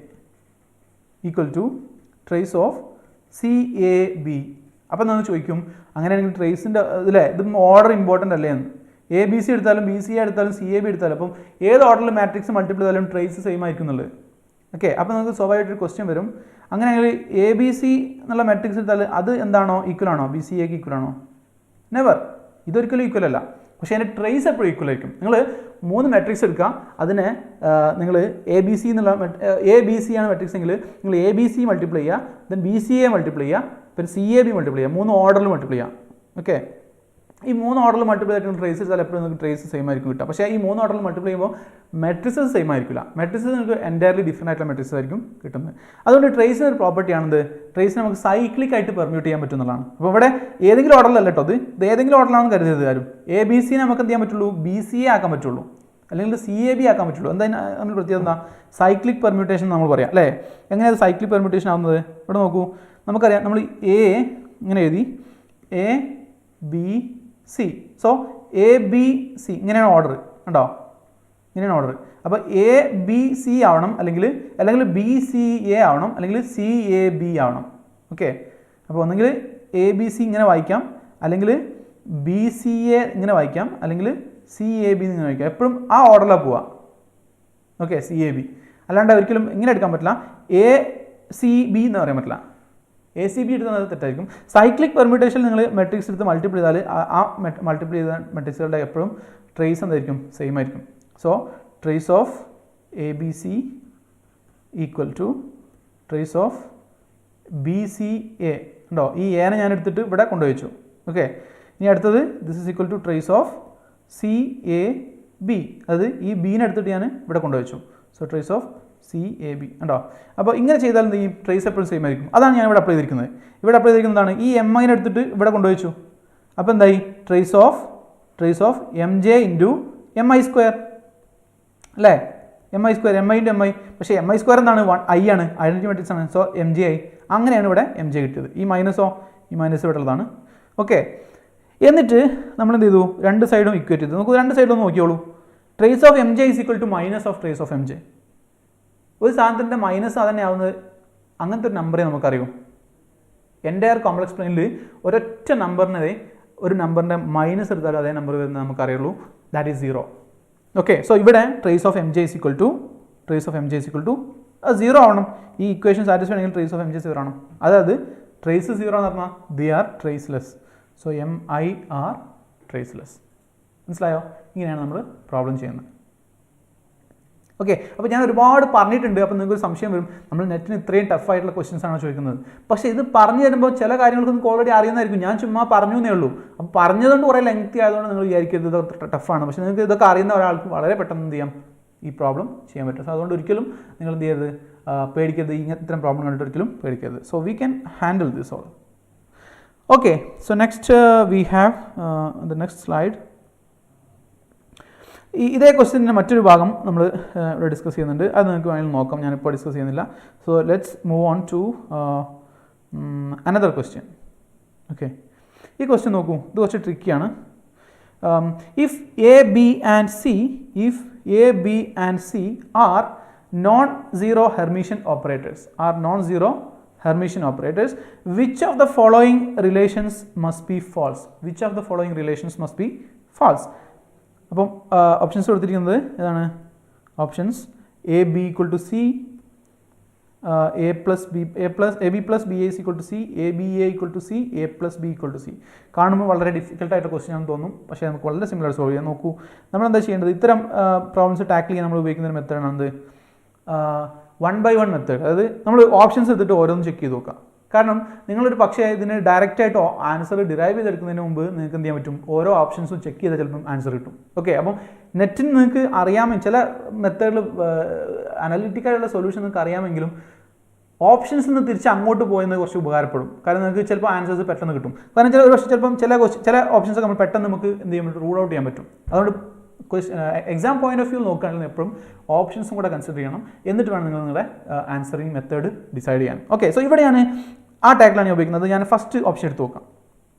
equal to trace of C A b. അപ്പം നമ്മൾ ചോദിക്കും അങ്ങനെയാണെങ്കിൽ ട്രേസിൻ്റെ ഇതിലെ ഇത് ഓർഡർ ഇമ്പോർട്ടൻ്റ് അല്ലേ എന്ന്. എ ബി സി എടുത്താലും ബി സി എ എടുത്താലും സി എ ബി എടുത്താലും അപ്പം ഏത് ഓർഡറിൽ മാട്രിക്സ് മൾട്ടിപ്പിൾ ചെയ്താലും ട്രേസ് സെയിം ആയിരിക്കും എന്നുള്ളത്. ഓക്കെ, അപ്പോൾ നമുക്ക് സ്വാഭാവികമായിട്ടൊരു ക്വസ്റ്റ്യൻ വരും, അങ്ങനെയാണെങ്കിൽ എ ബി സി എന്നുള്ള മാട്രിക്സ് എടുത്താൽ അത് എന്താണോ ഈക്വൽ ആണോ ബി സി എക്ക് ഈക്വൽ ആണോ? നെവർ, ഇതൊരിക്കലും ഈക്വൽ അല്ല. പക്ഷേ അതിൻ്റെ ട്രേസ് എപ്പോഴും ഈക്വൽ ആയിരിക്കും. നിങ്ങൾ 3 മാട്രിക്സ് എടുക്കുക, അതിനെ നിങ്ങൾ എ ബി സി എന്നുള്ള എ ബി സി ആണ് മാട്രിക്സ് എങ്കിൽ നിങ്ങൾ എ ബി സി മൾട്ടിപ്ലൈ ചെയ്യുക, then B c A multiply ചെയ്യുക, പിന്നെ സി എ ബി മൾട്ടിപ്ലൈ ചെയ്യുക, 3 ഓർഡറിൽ മൾട്ടിപ്ലൈ ചെയ്യാം. ഓക്കെ, ഈ 3 ഓർഡറിൽ മൾട്ടിപ്ലൈ ആയിട്ട് ട്രേസ് എടുത്താൽ എപ്പോഴും നിങ്ങൾക്ക് ട്രേസ് സെയിം ആയിരിക്കും കിട്ടുക. പക്ഷേ ഈ 3 ഓർഡറിൽ മൾട്ടിപ്ലൈ ചെയ്യുമ്പോൾ മെട്രിസസ് സെയിം ആയിരിക്കില്ല. മെട്രിസസ് നിങ്ങൾക്ക് എൻറ്റയർലി ഡിഫറെൻ്റ് ആയിട്ടുള്ള മെട്രിക്സ് ആയിരിക്കും കിട്ടുന്നത്. അതുകൊണ്ട് ട്രേസിന് ഒരു പ്രോപ്പർട്ടി ആണത്, ട്രേസ് നമുക്ക് സൈക്ലിക് ആയിട്ട് പെർമ്യൂട്ട് ചെയ്യാൻ പറ്റുന്നതാണ്. അപ്പോൾ ഇവിടെ ഏതെങ്കിലും ഓർഡറിലല്ല കേട്ടോ, ഇത് ഏതെങ്കിലും ഓർഡറിലാണെന്ന് കരുതരുത് ആരും. എ ബി സിനെ നമുക്ക് എന്ത് ചെയ്യാൻ പറ്റുള്ളൂ? ബി സി എ ആക്കാൻ പറ്റുള്ളൂ, അല്ലെങ്കിൽ സി എ ബി ആക്കാൻ പറ്റുള്ളൂ. എന്താ നമ്മൾ പ്രത്യേകത എന്താ? സൈക്ലിക് പെർമ്യൂട്ടേഷൻ നമ്മൾ പറയാം അല്ലേ. എങ്ങനെയാണ് സൈക്ലിക് പെർമ്യൂട്ടേഷൻ ആവുന്നത്? ഇവിടെ നോക്കൂ, നമുക്കറിയാം നമ്മൾ എ ഇങ്ങനെ എഴുതി A b C. So A b C ഇങ്ങനെയാണ് ഓർഡർ കണ്ടോ, ഇങ്ങനെയാണ് ഓർഡർ. അപ്പോൾ എ ബി സി ആവണം, അല്ലെങ്കിൽ ബി സി എ ആവണം, അല്ലെങ്കിൽ സി എ ബി ആവണം. ഓക്കെ, അപ്പോൾ ഒന്നെങ്കിൽ എ ബി സി ഇങ്ങനെ വായിക്കാം, അല്ലെങ്കിൽ ബി സി എ ഇങ്ങനെ വായിക്കാം, അല്ലെങ്കിൽ സി എ ബി ഇങ്ങനെ വായിക്കാം. എപ്പോഴും ആ ഓർഡറിലാണ് പോവുക. ഓക്കെ, സി എ ബി അല്ലാണ്ട് ഒരിക്കലും ഇങ്ങനെ എടുക്കാൻ പറ്റില്ല, എ സി ബി എന്ന് പറയാൻ പറ്റില്ല. എ സി ബി എടുക്കുന്നത് തെറ്റായിരിക്കും. സൈക്ലിക് പെർമ്യൂട്ടേഷൻ നിങ്ങൾ മെട്രിക്സ് എടുത്ത് മൾട്ടിപ്ലൈ ചെയ്താൽ ആ മൾട്ടിപ്ലൈ ചെയ്ത മെട്രിക്സുകളുടെ എപ്പോഴും ട്രേസ് എന്തായിരിക്കും? സെയിം ആയിരിക്കും. So trace of a b c equal to trace of b c a ഉണ്ടോ. ഈ എനെ ഞാൻ എടുത്തിട്ട് ഇവിടെ കൊണ്ടുവച്ചു. ഓക്കെ, ഇനി അടുത്തത് this is equal to trace of C A B, അതായത് ഈ ബീനെ എടുത്തിട്ട് ഞാൻ ഇവിടെ കൊണ്ടുവച്ചു. So trace of C A B ഉണ്ടോ. അപ്പോൾ ഇങ്ങനെ ചെയ്താൽ ഈ ട്രേസ് എപ്പോഴും സെയിം ആയിരിക്കും. അതാണ് ഞാൻ ഇവിടെ അപ്ലൈ ചെയ്തിരിക്കുന്നത്. ഇവിടെ അപ്ലൈ ചെയ്തിരിക്കുന്നതാണ് ഈ എം ഐനെ എടുത്തിട്ട് ഇവിടെ കൊണ്ടുവച്ചു. അപ്പോൾ എന്തായി? Trace of M J into M I square അല്ലേ. M I square, M I into M I. പക്ഷേ എം ഐ സ്ക്വയർ എന്താണ്? ഐ ആണ്, ഐഡൻറ്റിറ്റി മെട്രിക്സ് ആണ്. So M J I. അങ്ങനെയാണ് ഇവിടെ എം ജെ കിട്ടിയത്. ഈ മൈനസോ, ഈ മൈനസ് ഇവിടെ ഉള്ളതാണ്. ഓക്കെ, എന്നിട്ട് നമ്മൾ എന്ത് ചെയ്തു? രണ്ട് സൈഡും ഇക്വേറ്റ് ചെയ്തു. നമുക്ക് രണ്ട് സൈഡും നോക്കിയോളൂ. Trace of M J is equal to minus of trace of M J. ഒരു സാധനത്തിൻ്റെ മൈനസ് അതന്നെ ആവുന്നത് അങ്ങനത്തെ ഒരു നമ്പറേ നമുക്കറിയൂ. എൻ്റയർ കോംപ്ലക്സ് പ്ലെയിനിൽ ഒരൊറ്റ നമ്പറിനെ ഒരു നമ്പറിൻ്റെ മൈനസ് എടുത്താൽ അതേ നമ്പർ വരുന്നത് നമുക്കറിയുള്ളൂ. That is 0. ഓക്കെ, സോ ഇവിടെ trace of M J is equal to 0 ആവണം. ഈ ഇക്വേഷൻ സാറ്റിസ്ഫൈ ആണെങ്കിൽ ട്രേസ് ഓഫ് എം ജെ 0 ആണ്. അതായത് ട്രേസ് 0 എന്ന് പറഞ്ഞാൽ they are traceless. So M I are traceless. മനസ്സിലായോ? ഇങ്ങനെയാണ് നമ്മൾ പ്രോബ്ലം ചെയ്യുന്നത്. ഓക്കെ, അപ്പോൾ ഞാൻ ഒരുപാട് പറഞ്ഞിട്ടുണ്ട്. അപ്പോൾ നിങ്ങൾക്കൊരു സംശയം വരും, നമ്മൾ നെറ്റിന് ഇത്രയും ടഫായിട്ടുള്ള ക്വസ്റ്റ്യൻസ് ആണോ ചോദിക്കുന്നത്. പക്ഷേ ഇത് പറഞ്ഞു തരുമ്പോൾ ചില കാര്യങ്ങൾക്ക് നിങ്ങൾക്ക് ഓൾറെഡി അറിയുന്നതായിരിക്കും. ഞാൻ ചുമ്മാ പറഞ്ഞു എന്നേ ഉള്ളൂ. അപ്പോൾ പറഞ്ഞതുകൊണ്ട് കുറേ ലെങ്തി ആയതുകൊണ്ട് നിങ്ങൾ വിചാരിക്കരുത് ഇത് ടഫാണ്. പക്ഷേ നിങ്ങൾക്ക് ഇതൊക്കെ അറിയുന്ന ഒരാൾക്ക് വളരെ പെട്ടെന്ന് എന്ത് ചെയ്യാം? ഈ പ്രോബ്ലം ചെയ്യാൻ പറ്റും. സോ അതുകൊണ്ട് ഒരിക്കലും നിങ്ങൾ എന്ത് ചെയ്യരുത്? പേടിക്കരുത്. ഇത്തരം പ്രോബ്ലം കണ്ടിട്ട് ഒരിക്കലും പേടിക്കരുത്. So we can handle this all. Okay, so next we have the next slide. ഇതേ ക്വസ്റ്റ്യൻ്റെ മറ്റൊരു ഭാഗം നമ്മൾ ഇവിടെ ഡിസ്കസ് ചെയ്യുന്നുണ്ട്. അത് നിങ്ങൾക്ക് വേണമെങ്കിൽ നോക്കാം. ഞാനിപ്പോൾ ഡിസ്കസ് ചെയ്യുന്നില്ല. So let's move on to another question. Okay, ഈ ക്വസ്റ്റ്യൻ നോക്കൂ, ഇത് കുറച്ച് ട്രിക്കിയാണ്. If A B and C are non zero Hermitian operators, Hermitian operators. Which of the following relations must be false? Which of the following relations must be false? അപ്പം options കൊടുത്തിരിക്കുന്നത് ഏതാണ്? Options a B equal to c, a plus b, A b plus b A equal to c, A b A equal to c, a plus b equal to c. കാണുമ്പോൾ വളരെ ഡിഫിക്കൽട്ടായിട്ട് question ആണെന്ന് തോന്നും, പക്ഷേ നമുക്ക് വളരെ similar solve ചെയ്യാം. നോക്കൂ, നമ്മളെന്താ ചെയ്യേണ്ടത്? ഇത്തരം പ്രോബ്ലംസ് ടാക്കിൾ ചെയ്യാൻ നമ്മൾ ഉപയോഗിക്കുന്ന ഒരു മെത്തേഡാണ് വൺ ബൈ വൺ മെത്തേഡ്. അതായത് നമ്മൾ ഓപ്ഷൻസ് എടുത്തിട്ട് ഓരോന്നും ചെക്ക് ചെയ്ത് നോക്കാം. കാരണം നിങ്ങളൊരു പക്ഷേ ഇതിന് ഡയറക്റ്റായിട്ട് ആൻസർ ഡിറൈവ് ചെയ്തെടുക്കുന്നതിന് മുമ്പ് നിങ്ങൾക്ക് എന്ത് ചെയ്യാൻ പറ്റും? ഓരോ ഓപ്ഷൻസും ചെക്ക് ചെയ്താൽ ചിലപ്പം ആൻസർ കിട്ടും. ഓക്കെ, അപ്പം നെറ്റിന് നിങ്ങൾക്ക് അറിയാമെങ്കിൽ ചില മെത്തേഡിൽ അനലിറ്റിക്കായിട്ടുള്ള സൊല്യൂഷൻ നിങ്ങൾക്ക് അറിയാമെങ്കിലും ഓപ്ഷൻസിൽ നിന്ന് തിരിച്ച് അങ്ങോട്ട് പോയെന്ന് കുറച്ച് ഉപകാരപ്പെടും. കാരണം നിങ്ങൾക്ക് ചിലപ്പോൾ ആൻസേഴ്സ് പെട്ടെന്ന് കിട്ടും. കാരണം ഒരു പക്ഷേ ചിലപ്പം ചില ഓപ്ഷൻസ് നമ്മൾ പെട്ടെന്ന് നമുക്ക് എന്ത് ചെയ്യാൻ പറ്റും? റൂൾ ഔട്ട് ചെയ്യാൻ പറ്റും. അതുകൊണ്ട് എക്സാം പോയിന്റ് ഓഫ് വ്യൂ നോക്കുകയാണെങ്കിൽ എപ്പോഴും ഓപ്ഷൻസും കൂടെ കൺസിഡർ ചെയ്യണം. എന്നിട്ട് വേണം നിങ്ങൾ നിങ്ങളുടെ ആൻസറിങ് മെത്തേഡ് ഡിസൈഡ് ചെയ്യാൻ. ഓക്കെ, സോ ഇവിടെയാണ് ആ ടാക്കിലാണ് ഞാൻ ഉപയോഗിക്കുന്നത്. ഞാൻ ഫസ്റ്റ് ഓപ്ഷൻ എടുത്ത് നോക്കാം.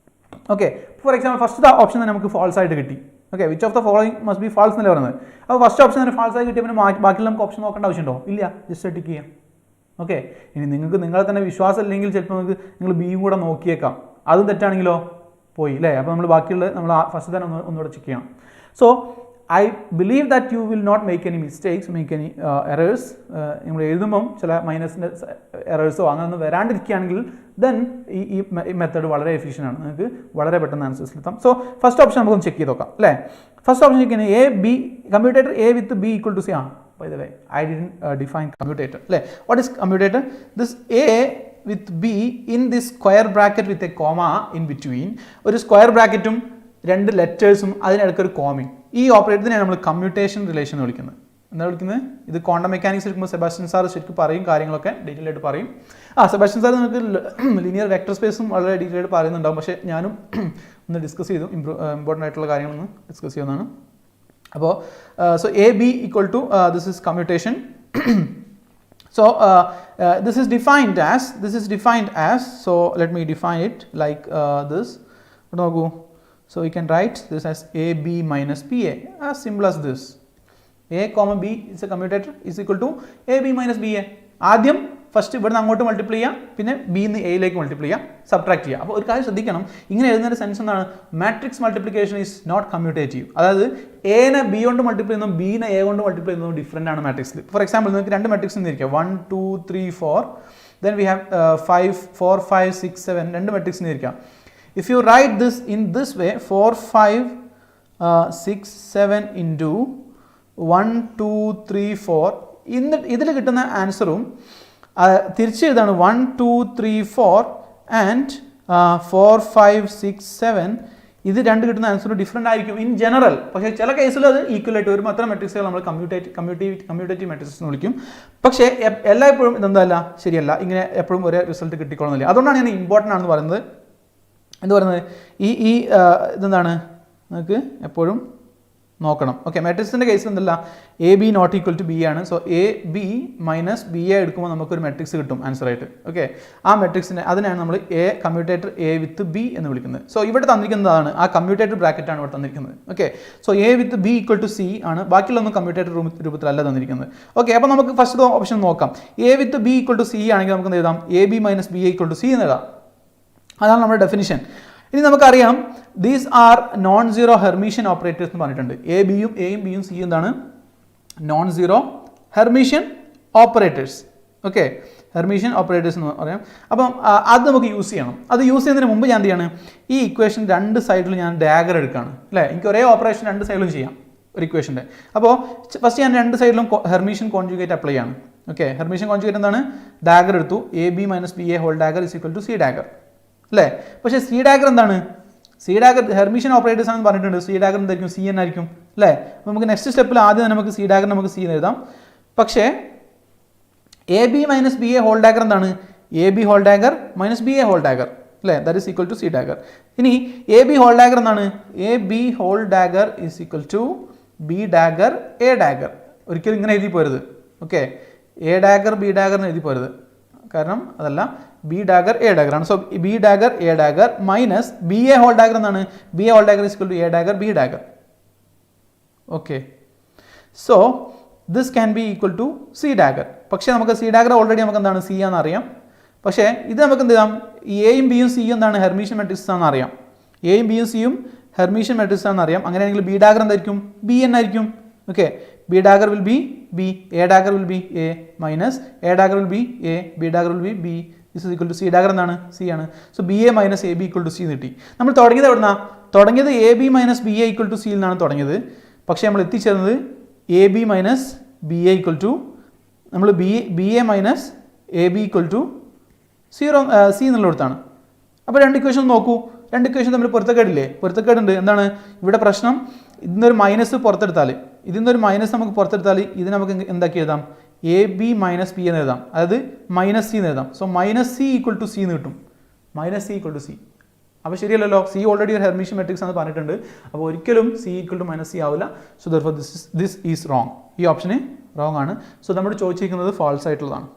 Okay, for example first option തന്നെ നമുക്ക് ഫാൾസ് ആയിട്ട് കിട്ടി. Okay, which of the following must be false എന്നല്ലേ പറയുന്നത്. അപ്പോൾ ഫസ്റ്റ് ഓപ്ഷൻ തന്നെ ഫാൾസ് ആയി കിട്ടിയ പിന്നെ ബാക്കിയുള്ള നമുക്ക് ഓപ്ഷൻ നോക്കേണ്ട ആവശ്യമുണ്ടോ? ഇല്ല, ജസ്റ്റ് ടിക്ക് ചെയ്യാം. ഓക്കെ, ഇനി നിങ്ങൾക്ക് നിങ്ങളെ തന്നെ വിശ്വാസം ഇല്ലെങ്കിൽ ചിലപ്പോൾ നിങ്ങൾ ബിയും കൂടെ നോക്കിയേക്കാം. അതും തെറ്റാണെങ്കിലോ പോയി അല്ലേ. അപ്പോൾ നമ്മൾ ബാക്കിയുള്ള നമ്മൾ ഫസ്റ്റ് തന്നെ ഒന്നുകൂടെ ചെക്ക് ചെയ്യണം. So I believe that you will not make any mistakes, make any errors. നമ്മൾ എഴുതുമ്പം ചില മൈനസിൻ്റെ എറേഴ്സോ അങ്ങനെയൊന്നും വരാണ്ടിരിക്കുകയാണെങ്കിൽ ദെൻ ഈ മെത്തേഡ് വളരെ എഫിഷ്യൻ്റ് ആണ്. നിങ്ങൾക്ക് വളരെ പെട്ടെന്ന് ആൻസേഴ്സിലെത്താം. സോ ഫസ്റ്റ് ഓപ്ഷൻ നമുക്കൊന്ന് ചെക്ക് ചെയ്ത് നോക്കാം അല്ലേ. ഫസ്റ്റ് ഓപ്ഷൻ ചെക്ക് ചെയ്യുന്നത് a b commutator a with b equal to c. By the way, I didn't define commutator. What is commutator? This A with B in this square bracket with a comma in between. ഒരു square ബ്രാക്കറ്റും രണ്ട് ലെറ്റേഴ്സും അതിനിടയ്ക്ക് ഒരു കോമയും. ഈ ഓപ്പറേറ്ററിനെയാണ് നമ്മൾ commutation relation എന്ന് വിളിക്കുന്നത്. എന്താ വിളിക്കുന്നത്? ഇത് ക്വാണ്ടം മെക്കാനിക്സ് എടുക്കുമ്പോൾ സെബാസ്റ്റ്യൻ സാർ ശരിക്കും പറയും, കാര്യങ്ങളൊക്കെ ഡീറ്റെയിൽ ആയിട്ട് പറയും. സെബാസ്റ്റ്യൻ സാർ നിങ്ങൾക്ക് ലീനിയർ വെക്ടർ സ്പേസും വളരെ ഡീറ്റെയിൽ ആയിട്ട് പറയുന്നുണ്ടാവും. പക്ഷേ ഞാനും ഒന്ന് ഡിസ്കസ് ചെയ്തു, ഇമ്പോർട്ടൻ്റ് ആയിട്ടുള്ള കാര്യങ്ങളൊന്ന് ഡിസ്കസ് ചെയ്യുന്നതാണ്. അപ്പോൾ so A B equal to this is commutation. So this is defined as, so let me define it like this. So we can write this as AB minus PA, as simple as this. A comma B is a commutator is equal to AB minus BA. ആദ്യം first ഇവിടുന്ന് അങ്ങോട്ട് multiply ചെയ്യാം, പിന്നെ bin എയിലേക്ക് multiply ചെയ്യാം, subtract ചെയ്യുക. അപ്പോൾ ഒരു കാര്യം ശ്രദ്ധിക്കണം, ഇങ്ങനെ എഴുതുന്നതിൻ്റെ സെൻസ് എന്താണ്? Matrix multiplication is not commutative. അതായത് എനെ ബി കൊണ്ട് മൾട്ടിപ്ലൈ ചെയ്യുന്നതും ബിനെ എ കൊണ്ട് മൾട്ടിപ്ലൈ ചെയ്യുന്നതും ഡിഫറൻ്റ് ആണ് മാട്രിക്സിൽ. ഫോർ എക്സാമ്പിൾ നിങ്ങൾക്ക് രണ്ട് മാട്രിക്സ് എന്നിരിക്കുക 1 2 3 4, then we have 5 4 5 6 7 രണ്ട് matrix എന്നിരിക്കാം. If you write this in this way 4 5 6 7 into 1 2 3 4, ഇതിൽ കിട്ടുന്ന ആൻസറും തിരിച്ച് എഴുതാണ് 1 2 3 4 ആൻഡ് 4 5 6 7. ഇത് രണ്ട് കിട്ടുന്ന ആൻസർ ഡിഫറെൻ്റ് ആയിരിക്കും ഇൻ ജനറൽ. പക്ഷേ ചില കേസിൽ അത് ഈക്വൽ ആയിട്ട് വരും. അത്ര മെട്രിക്സുകൾ നമ്മൾ കമ്മ്യൂട്ടേറ്റീവ് മെട്രിക്സ് എന്ന് വിളിക്കും. പക്ഷേ എല്ലായ്പ്പോഴും ഇതെന്തല്ല ശരിയല്ല, ഇങ്ങനെ എപ്പോഴും ഒരേ റിസൾട്ട് കിട്ടിക്കോളുന്നില്ല. അതുകൊണ്ടാണ് ഞാൻ ഇമ്പോർട്ടൻ്റ് ആണെന്ന് പറയുന്നത്. എന്ത് പറയുന്നത്? ഇതെന്താണ് നിങ്ങൾക്ക് എപ്പോഴും നോക്കണം. ഓക്കെ, മാട്രിക്സിൻ്റെ കേസിൽ എന്തല്ല A B not equal to B ആണ്. So A B minus B A എടുക്കുമ്പോൾ നമുക്കൊരു മെട്രിക്സ് കിട്ടും ആൻസറായിട്ട്. ഓക്കെ, ആ മെട്രിക്സിനെ അതിനാണ് നമ്മൾ A commutator a with B എന്ന് വിളിക്കുന്നത്. സോ ഇവിടെ തന്നിരിക്കുന്നതാണ് ആ കമ്മ്യൂട്ടേറ്റർ ബ്രാക്കറ്റാണ് ഇവിടെ തന്നിരിക്കുന്നത്. Okay, so a with b equal to c ആണ്, ബാക്കിയുള്ളൊന്നും കമ്മ്യൂട്ടേറ്റർ രൂപത്തിലല്ല തന്നിരിക്കുന്നത്. ഓക്കെ, അപ്പോൾ നമുക്ക് ഫസ്റ്റ് ഓപ്ഷൻ നോക്കാം. A with b equal to c ആണെങ്കിൽ നമുക്ക് എഴുതാം a B minus B A equal to C എന്ന് എഴുതാം. അതാണ് നമ്മുടെ ഡെഫിനിഷൻ. ഇനി നമുക്കറിയാം these are non zero Hermitian operators എന്ന് പറഞ്ഞിട്ടുണ്ട്. എ ബിയും എയും ബിയും സി എന്താണ്? Non zero Hermitian operators. Okay, Hermitian operators എന്ന് പറയാം. അപ്പം അത് നമുക്ക് യൂസ് ചെയ്യണം. അത് യൂസ് ചെയ്യുന്നതിന് മുമ്പ് ഞാൻ എന്ത് ചെയ്യാണ്? ഈ ഇക്വേഷൻ രണ്ട് സൈഡിലും ഞാൻ ഡാഗർ എടുക്കുകയാണ് അല്ലേ. എനിക്ക് ഒരേ ഓപ്പറേഷൻ രണ്ട് സൈഡിലും ചെയ്യാം ഒരു ഇക്വേഷൻ്റെ. അപ്പോൾ ഫസ്റ്റ് ഞാൻ രണ്ട് സൈഡിലും ഹെർമീഷ്യൻ കോൺജുഗേറ്റ് അപ്ലൈ ചെയ്യാണ്. ഓക്കെ, ഹെർമീഷ്യൻ കോൺജുഗേറ്റ് എന്താണ്? ഡാഗർ എടുത്തു. A B minus B A whole dagger is equal to C dagger അല്ലേ. പക്ഷേ സി ഡാഗർ എന്താണ്? സി ഡാഗർ ഹെർമീഷ്യൻ ഓപ്പറേറ്റേഴ്സ് ആണെന്ന് പറഞ്ഞിട്ടുണ്ട്. സി ഡാഗർ എന്തായിരിക്കും? സി എൻ ആയിരിക്കും അല്ലേ. അപ്പോൾ നമുക്ക് നെക്സ്റ്റ് സ്റ്റെപ്പിൽ ആദ്യം തന്നെ നമുക്ക് സി ഡാഗർ നമുക്ക് സി എന്ന് എഴുതാം. പക്ഷേ A B minus B A whole dagger എന്താണ്? A B whole dagger minus B A whole dagger അല്ലേ. That is equal to C dagger. ഇനി എ ബി ഹോൾ ഡാഗർ എന്താണ്? A B whole dagger is equal to B dagger A dagger. ഒരിക്കലും ഇങ്ങനെ എഴുതി പോരുത്. Okay, A dagger B dagger എന്ന് എഴുതി പോരുത്, കാരണം അതല്ല, ബി ഡാഗർ എ ഡാഗർ ആണ്. So B dagger A dagger minus B A whole dagger എന്താണ്? B A whole dagger is equal to a dagger B dagger. Okay, so this can be equal to C dagger. പക്ഷേ നമുക്ക് C dagger already നമുക്ക് എന്താണ്? C ആണെന്ന് അറിയാം. പക്ഷേ ഇത് നമുക്ക് എന്ത് ചെയ്യാം, ഈ എയും ബിയും സിയും എന്താണ് ഹെർമീഷ്യൻ മാട്രിക്സ് ആണെന്ന് അറിയാം. എയും ബിയും സിയും ഹെർമീഷ്യൻ മാട്രിക്സ് ആണെന്ന് അറിയാം. അങ്ങനെയാണെങ്കിൽ ബി ഡാഗർ എന്തായിരിക്കും, ബി എന്നായിരിക്കും. Okay, B dagger will be B, A dagger will be A minus A dagger will be A, B dagger will be B. This is equal to C dagger എന്താണ്, C ആണ്. So B A minus A B equal to C കിട്ടി. നമ്മൾ തുടങ്ങിയത് എവിടുന്നാ, തുടങ്ങിയത് A B minus B A equal to സിയിൽ നിന്നാണ് തുടങ്ങിയത്. പക്ഷേ നമ്മൾ എത്തിച്ചേർന്നത് A B minus B A equal to, നമ്മൾ B A minus A B equal to C എന്നുള്ളിടത്താണ്. അപ്പോൾ രണ്ട് ഇക്വേഷൻ നോക്കൂ, രണ്ട് ഇക്വേഷൻ തമ്മിൽ പൊരുത്തക്കേടില്ലേ, പൊരുത്തക്കേടുണ്ട്. എന്താണ് ഇവിടെ പ്രശ്നം, ഇതിന്നൊരു മൈനസ് പുറത്തെടുത്താൽ, ഇതിന്നൊരു മൈനസ് നമുക്ക് പുറത്തെടുത്താൽ ഇത് നമുക്ക് എന്താക്കി എഴുതാം, എ ബി മൈനസ് ബി എന്ന് എഴുതാം, അതായത് മൈനസ് സി എന്ന് എഴുതാം. So minus C equal to C എന്ന് കിട്ടും, minus C equal to C. അപ്പോൾ ശരിയല്ലല്ലോ, സി ഓൾറെഡി ഒരു ഹെർമീഷ്യൻ മാട്രിക്സ് എന്ന് പറഞ്ഞിട്ടുണ്ട്. അപ്പോൾ ഒരിക്കലും C equal to minus C ആവില്ല. So therefore this is wrong, ഈ ഓപ്ഷന് റോങ് ആണ്. സോ നമ്മൾ ചോദിച്ചിരിക്കുന്നത് ഫാൾസ് ആയിട്ടുള്ളതാണ്.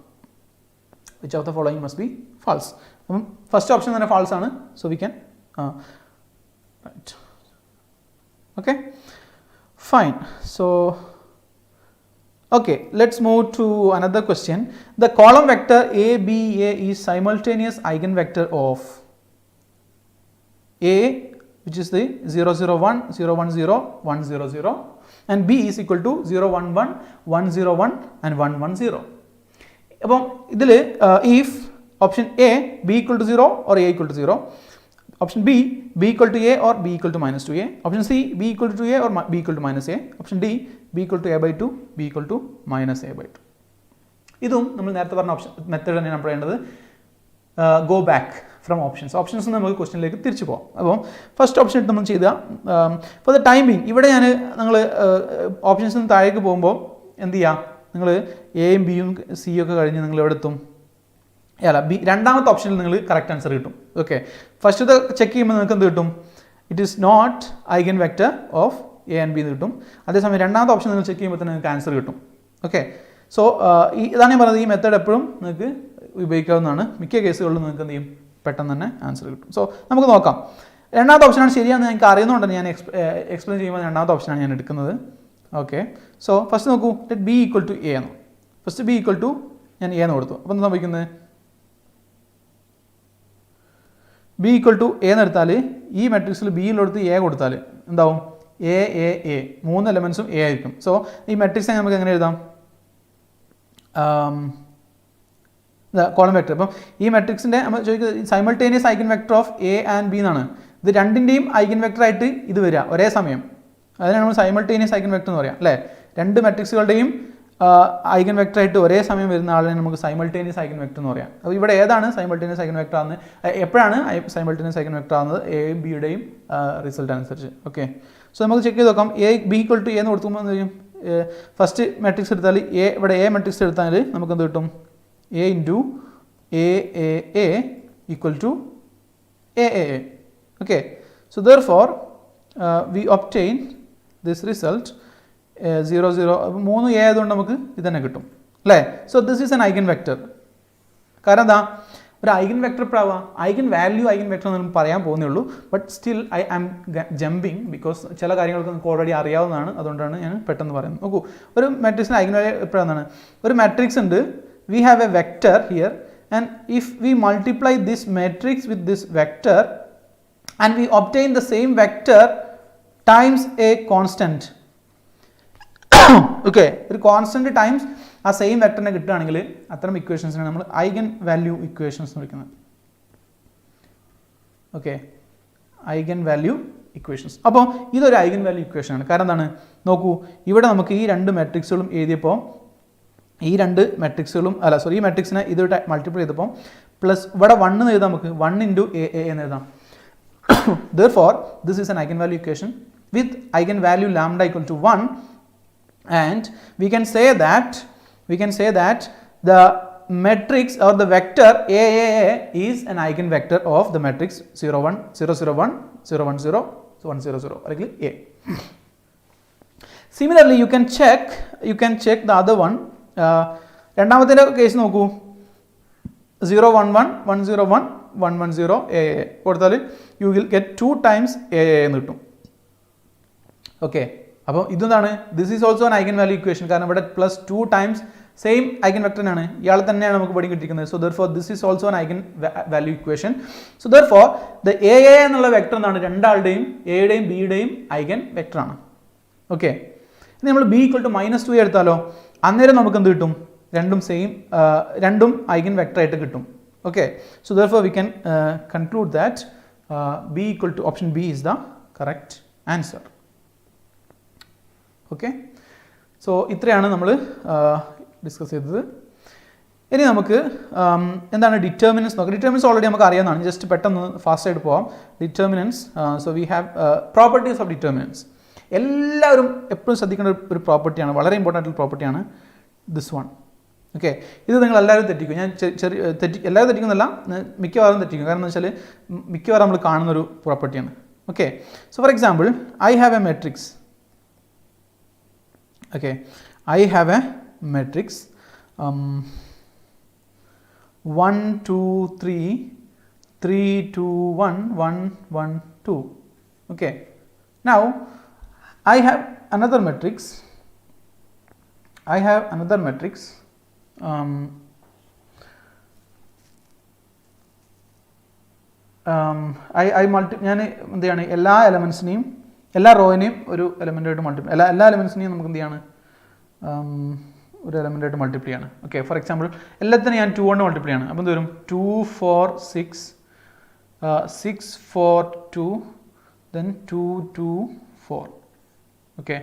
Which of the following must be false. അപ്പം ഫസ്റ്റ് ഓപ്ഷൻ തന്നെ ഫാൾസ് ആണ്. So we can write. Okay fine. So okay, let's move to another question. The column vector a b a is simultaneous eigenvector of a, which is the 0 0 1 0 1 0 1 0 0, and b is equal to 0 1 1 1 0 1 and 1 1 0. അപ്പം ഇതിൽ if option a b equal to 0 or a equal to 0, option b b equal to a or b equal to minus 2a, option c b equal to 2a or b equal to minus a, option d b equal to a by 2 b equal to minus a by 2. ഇതും നമ്മൾ നേരത്തെ പറഞ്ഞ option method തന്നെ നമ്മൾ ചെയ്യേണ്ടത്, go back from options. Options നമുക്ക് ക്വസ്റ്റ്യനിലേക്ക് തിരിച്ചു പോകാം. അപ്പോൾ ഫസ്റ്റ് ഓപ്ഷൻ ഇട്ട് നമ്മൾ ചെയ്താൽ ഫോർ ദ ടൈമിങ് ഇവിടെ ഞാൻ നിങ്ങൾ ഓപ്ഷൻസിൽ നിന്ന് താഴേക്ക് പോകുമ്പോൾ എന്ത് ചെയ്യുക, നിങ്ങൾ എയും ബിയും സിയും ഒക്കെ കഴിഞ്ഞ് നിങ്ങൾ എവിടെ എത്തും, അല്ല ബി രണ്ടാമത്തെ ഓപ്ഷനിൽ നിങ്ങൾ കറക്റ്റ് ആൻസർ കിട്ടും. ഓക്കെ, ഫസ്റ്റത്തെ ചെക്ക് ചെയ്യുമ്പോൾ നിങ്ങൾക്ക് എന്ത് കിട്ടും, it is not eigen vector of A and B എന്ന് കിട്ടും. അതേസമയം രണ്ടാമത്തെ ഓപ്ഷൻ നിങ്ങൾ ചെക്ക് ചെയ്യുമ്പോൾ തന്നെ നിങ്ങൾക്ക് ആൻസർ കിട്ടും. ഓക്കെ, സോ ഇതാണ് ഞാൻ പറഞ്ഞത്, ഈ മെത്തേഡ് എപ്പോഴും നിങ്ങൾക്ക് ഉപയോഗിക്കാവുന്നതാണ്. മിക്ക കേസുകളിലും നിങ്ങൾക്ക് എന്ത് ചെയ്യും, പെട്ടെന്ന് തന്നെ ആൻസർ കിട്ടും. സോ നമുക്ക് നോക്കാം. രണ്ടാമത്തെ ഓപ്ഷനാണ് ശരിയാണെന്ന് എനിക്ക് അറിയുന്നതുകൊണ്ടാണ് ഞാൻ എക്സ്പ്ലെയിൻ ചെയ്യുമ്പോൾ രണ്ടാമത്തെ ഓപ്ഷനാണ് ഞാൻ എടുക്കുന്നത്. ഓക്കെ, സോ ഫസ്റ്റ് നോക്കൂ, let B equal to A എന്ന്. ഫസ്റ്റ് ബി ഈക്വൽ ടു ഞാൻ എ എന്ന് കൊടുത്തു. അപ്പോൾ എന്താ സംഭവിക്കുന്നത്, ബി ഈക്വൽ ടു എ എന്ന് എടുത്താൽ ഈ മെട്രിക്സിൽ ബിയിലെടുത്ത് എ കൊടുത്താൽ എന്താവും, എ എ എ, മൂന്ന് എലമെൻസും എ ആയിരിക്കും. സോ ഈ മെട്രിക്സ് നമുക്ക് എങ്ങനെ എഴുതാം, കോളം വെക്ടർ. അപ്പം ഈ മെട്രിക്സിൻ്റെ നമ്മൾ ചോദിക്കുന്നത് simultaneous eigen vector of A and B എന്നാണ്. ഇത് രണ്ടിൻ്റെയും ഐഗൻ വെക്ടർ ആയിട്ട് ഇത് വരിക ഒരേ സമയം, അതിനാണ് നമ്മൾ സൈമൾട്ടേനിയസ് ഐഗൻ വെക്ടർ എന്ന് പറയാം, അല്ലേ. രണ്ട് മെട്രിക്സുകളുടെയും ഐഗൻ വെക്ടർ ആയിട്ട് ഒരേ സമയം വരുന്ന ആളിനെ നമുക്ക് സൈമൾട്ടേനിയസ് ഐഗൻ വെക്ടർ എന്ന് പറയാം. അപ്പോൾ ഇവിടെ ഏതാണ് സൈമൾട്ടേനിയസ് ഐഗൻ വെക്ടർ ആണെന്ന്, എപ്പോഴാണ് സൈമൾട്ടേനിയസ് ഐഗൻ വെക്ടർ ആകുന്നത്, എയും ബിയുടെയും റിസൾട്ട് അനുസരിച്ച്. ഓക്കെ, സോ നമുക്ക് ചെക്ക് ചെയ്ത് നോക്കാം. A B equal to A എന്ന് കൊടുക്കുമ്പോൾ എന്ത് ചെയ്യും, ഫസ്റ്റ് മെട്രിക്സ് എടുത്താൽ എ, ഇവിടെ എ മെട്രിക്സ് എടുത്താൽ നമുക്ക് എന്ത് കിട്ടും, A into A A A equal to A A A. Okay, so therefore we obtain this result 0 0, മൂന്ന് എ ആയതുകൊണ്ട് നമുക്ക് ഇത് തന്നെ കിട്ടും, അല്ലേ. So this is an eigen vector. കാരണം എന്താ, ഒരു ഐഗൻ വെക്ടർ എപ്പോഴാവുക, ഐഗൻ വാല്യൂ ഐഗൻ വെക്ടർ എന്ന് പറയാൻ പോകുന്നേ ഉള്ളൂ. But still I am jumping because ചില കാര്യങ്ങൾക്ക് നമുക്ക് ഓൾറെഡി അറിയാവുന്നതാണ്, അതുകൊണ്ടാണ് ഞാൻ പെട്ടെന്ന് പറയുന്നത്. നോക്കൂ, ഒരു മാട്രിക്സിന് ഐഗൻ വാല്യൂ എപ്പോഴാണ്, ഒരു മാട്രിക്സ് ഉണ്ട്, we have a vector here, and if we multiply this matrix with this vector and we obtain the same vector times a constant, okay, ഒരു കോൺസ്റ്റന്റ് ടൈംസ് ആ സെയിം വെക്ടറിനെ കിട്ടുകയാണെങ്കിൽ അത്തരം ഇക്വേഷൻസിനാണ് നമ്മൾ ഐഗൻ വാല്യൂ ഇക്വേഷൻസ് എന്ന് വിളിക്കുന്നത്. Okay, eigen value equations. അപ്പോൾ ഇതൊരു eigen value equation ആണ്. കാരണം എന്താണ്, നോക്കൂ, ഇവിടെ നമുക്ക് ഈ രണ്ട് മാട്രിക്സുകളും എഴുതിയപ്പോൾ ഈ രണ്ട് മെട്രിക്സുകളും ഈ മെട്രിക്സിനെ ഇത് മൾട്ടിപ്ലൈ ചെയ്തപ്പോൾ പ്ലസ് ഇവിടെ 1 എന്ന് എഴുതാം, നമുക്ക് 1 ഇൻറ്റു എ എ എന്ന് എഴുതാം. Therefore this is an eigenvalue equation with eigenvalue lambda equal to 1, and we can say that the matrix or the vector a is an eigenvector of the matrix 0 1 0 0 1 0 1 0 1 0 0 or a. Similarly you can check the other one. രണ്ടാമത്തെ case നോക്കൂ, 0 1 1 1 0 1 1 1 0 A A കൊടുത്താൽ U will get 2 times A A എന്ന് കിട്ടും. Okay, അപ്പോൾ ഇതെന്താണ്, this is also an eigenvalue equation, കാരണം ഇവിടെ plus 2 times same ഐഗൻവെക്ടറിനാണ്, ഇയാൾ തന്നെയാണ് നമുക്ക് പഠിക്കാൻ കിട്ടിയിരിക്കുന്നത്. So therefore this is also an eigenvalue equation. So therefore the A എന്നുള്ള വെക്ടർ എന്നാണ് രണ്ടാളുടെയും എയുടെയും ബിയുടെയും ഐഗൻ വെക്ടറാണ്. ഓക്കെ, ഇനി നമ്മൾ ബി ഈക്വൽ ടു -2 എടുത്താലോ, അന്നേരം നമുക്ക് എന്ത് കിട്ടും, രണ്ടും ഐഗൻ വെക്ടർ ആയിട്ട് കിട്ടും. Okay, so therefore we can conclude that B equal to option B is the correct answer. Okay, so ഇത്രയാണ് നമ്മൾ ഡിസ്കസ് ചെയ്തത്. ഇനി നമുക്ക് എന്താണ് ഡിറ്റർമിനൻസ് നോക്കാം. ഡിറ്റർമിനൻസ് ഓൾറെഡി നമുക്ക് അറിയാവുന്നതാണ്, ജസ്റ്റ് പെട്ടെന്ന് ഫാസ്റ്റ് ആയിട്ട് പോവാം. Determinants, so we have properties of determinants. എല്ലാവരും എപ്പോഴും ശ്രദ്ധിക്കേണ്ട ഒരു പ്രോപ്പർട്ടിയാണ്, വളരെ ഇമ്പോർട്ടൻ്റ് ആയിട്ടുള്ള പ്രോപ്പർട്ടിയാണ് ദിസ് വൺ. ഓക്കെ, ഇത് നിങ്ങൾ എല്ലാവരും തെറ്റിക്കും. ഞാൻ എല്ലാവരും തെറ്റിക്കുന്നല്ല, മിക്കവാറും തെറ്റിക്കും. കാരണം എന്ന് വെച്ചാൽ മിക്കവാറും നമ്മൾ കാണുന്നൊരു പ്രോപ്പർട്ടിയാണ്. Okay, so for example I have A matrix. Okay, I have a matrix 1 2 3 3 2 1 1 1 2. Okay, now I have another matrix. I ഞാൻ എന്ത് ചെയ്യാണ്, എല്ലാ എലമെൻസിനെയും എല്ലാ റോയിനെയും ഒരു എലമെൻ്റായിട്ട് മൾട്ടിപ്ലൈ, എല്ലാ എലമെൻസിനെയും നമുക്ക് എന്ത് ചെയ്യാണ്, ഒരു എലമെൻ്റായിട്ട് മൾട്ടിപ്ലൈ ആണ്. ഓക്കെ, ഫോർ എക്സാമ്പിൾ എല്ലാത്തിനും ഞാൻ 2 കൊണ്ട് മൾട്ടിപ്ലൈ ആണ്. അപ്പോൾ എന്ത് വരും, 2 4 6 6 4 2 then 2 2 4. ഓക്കെ,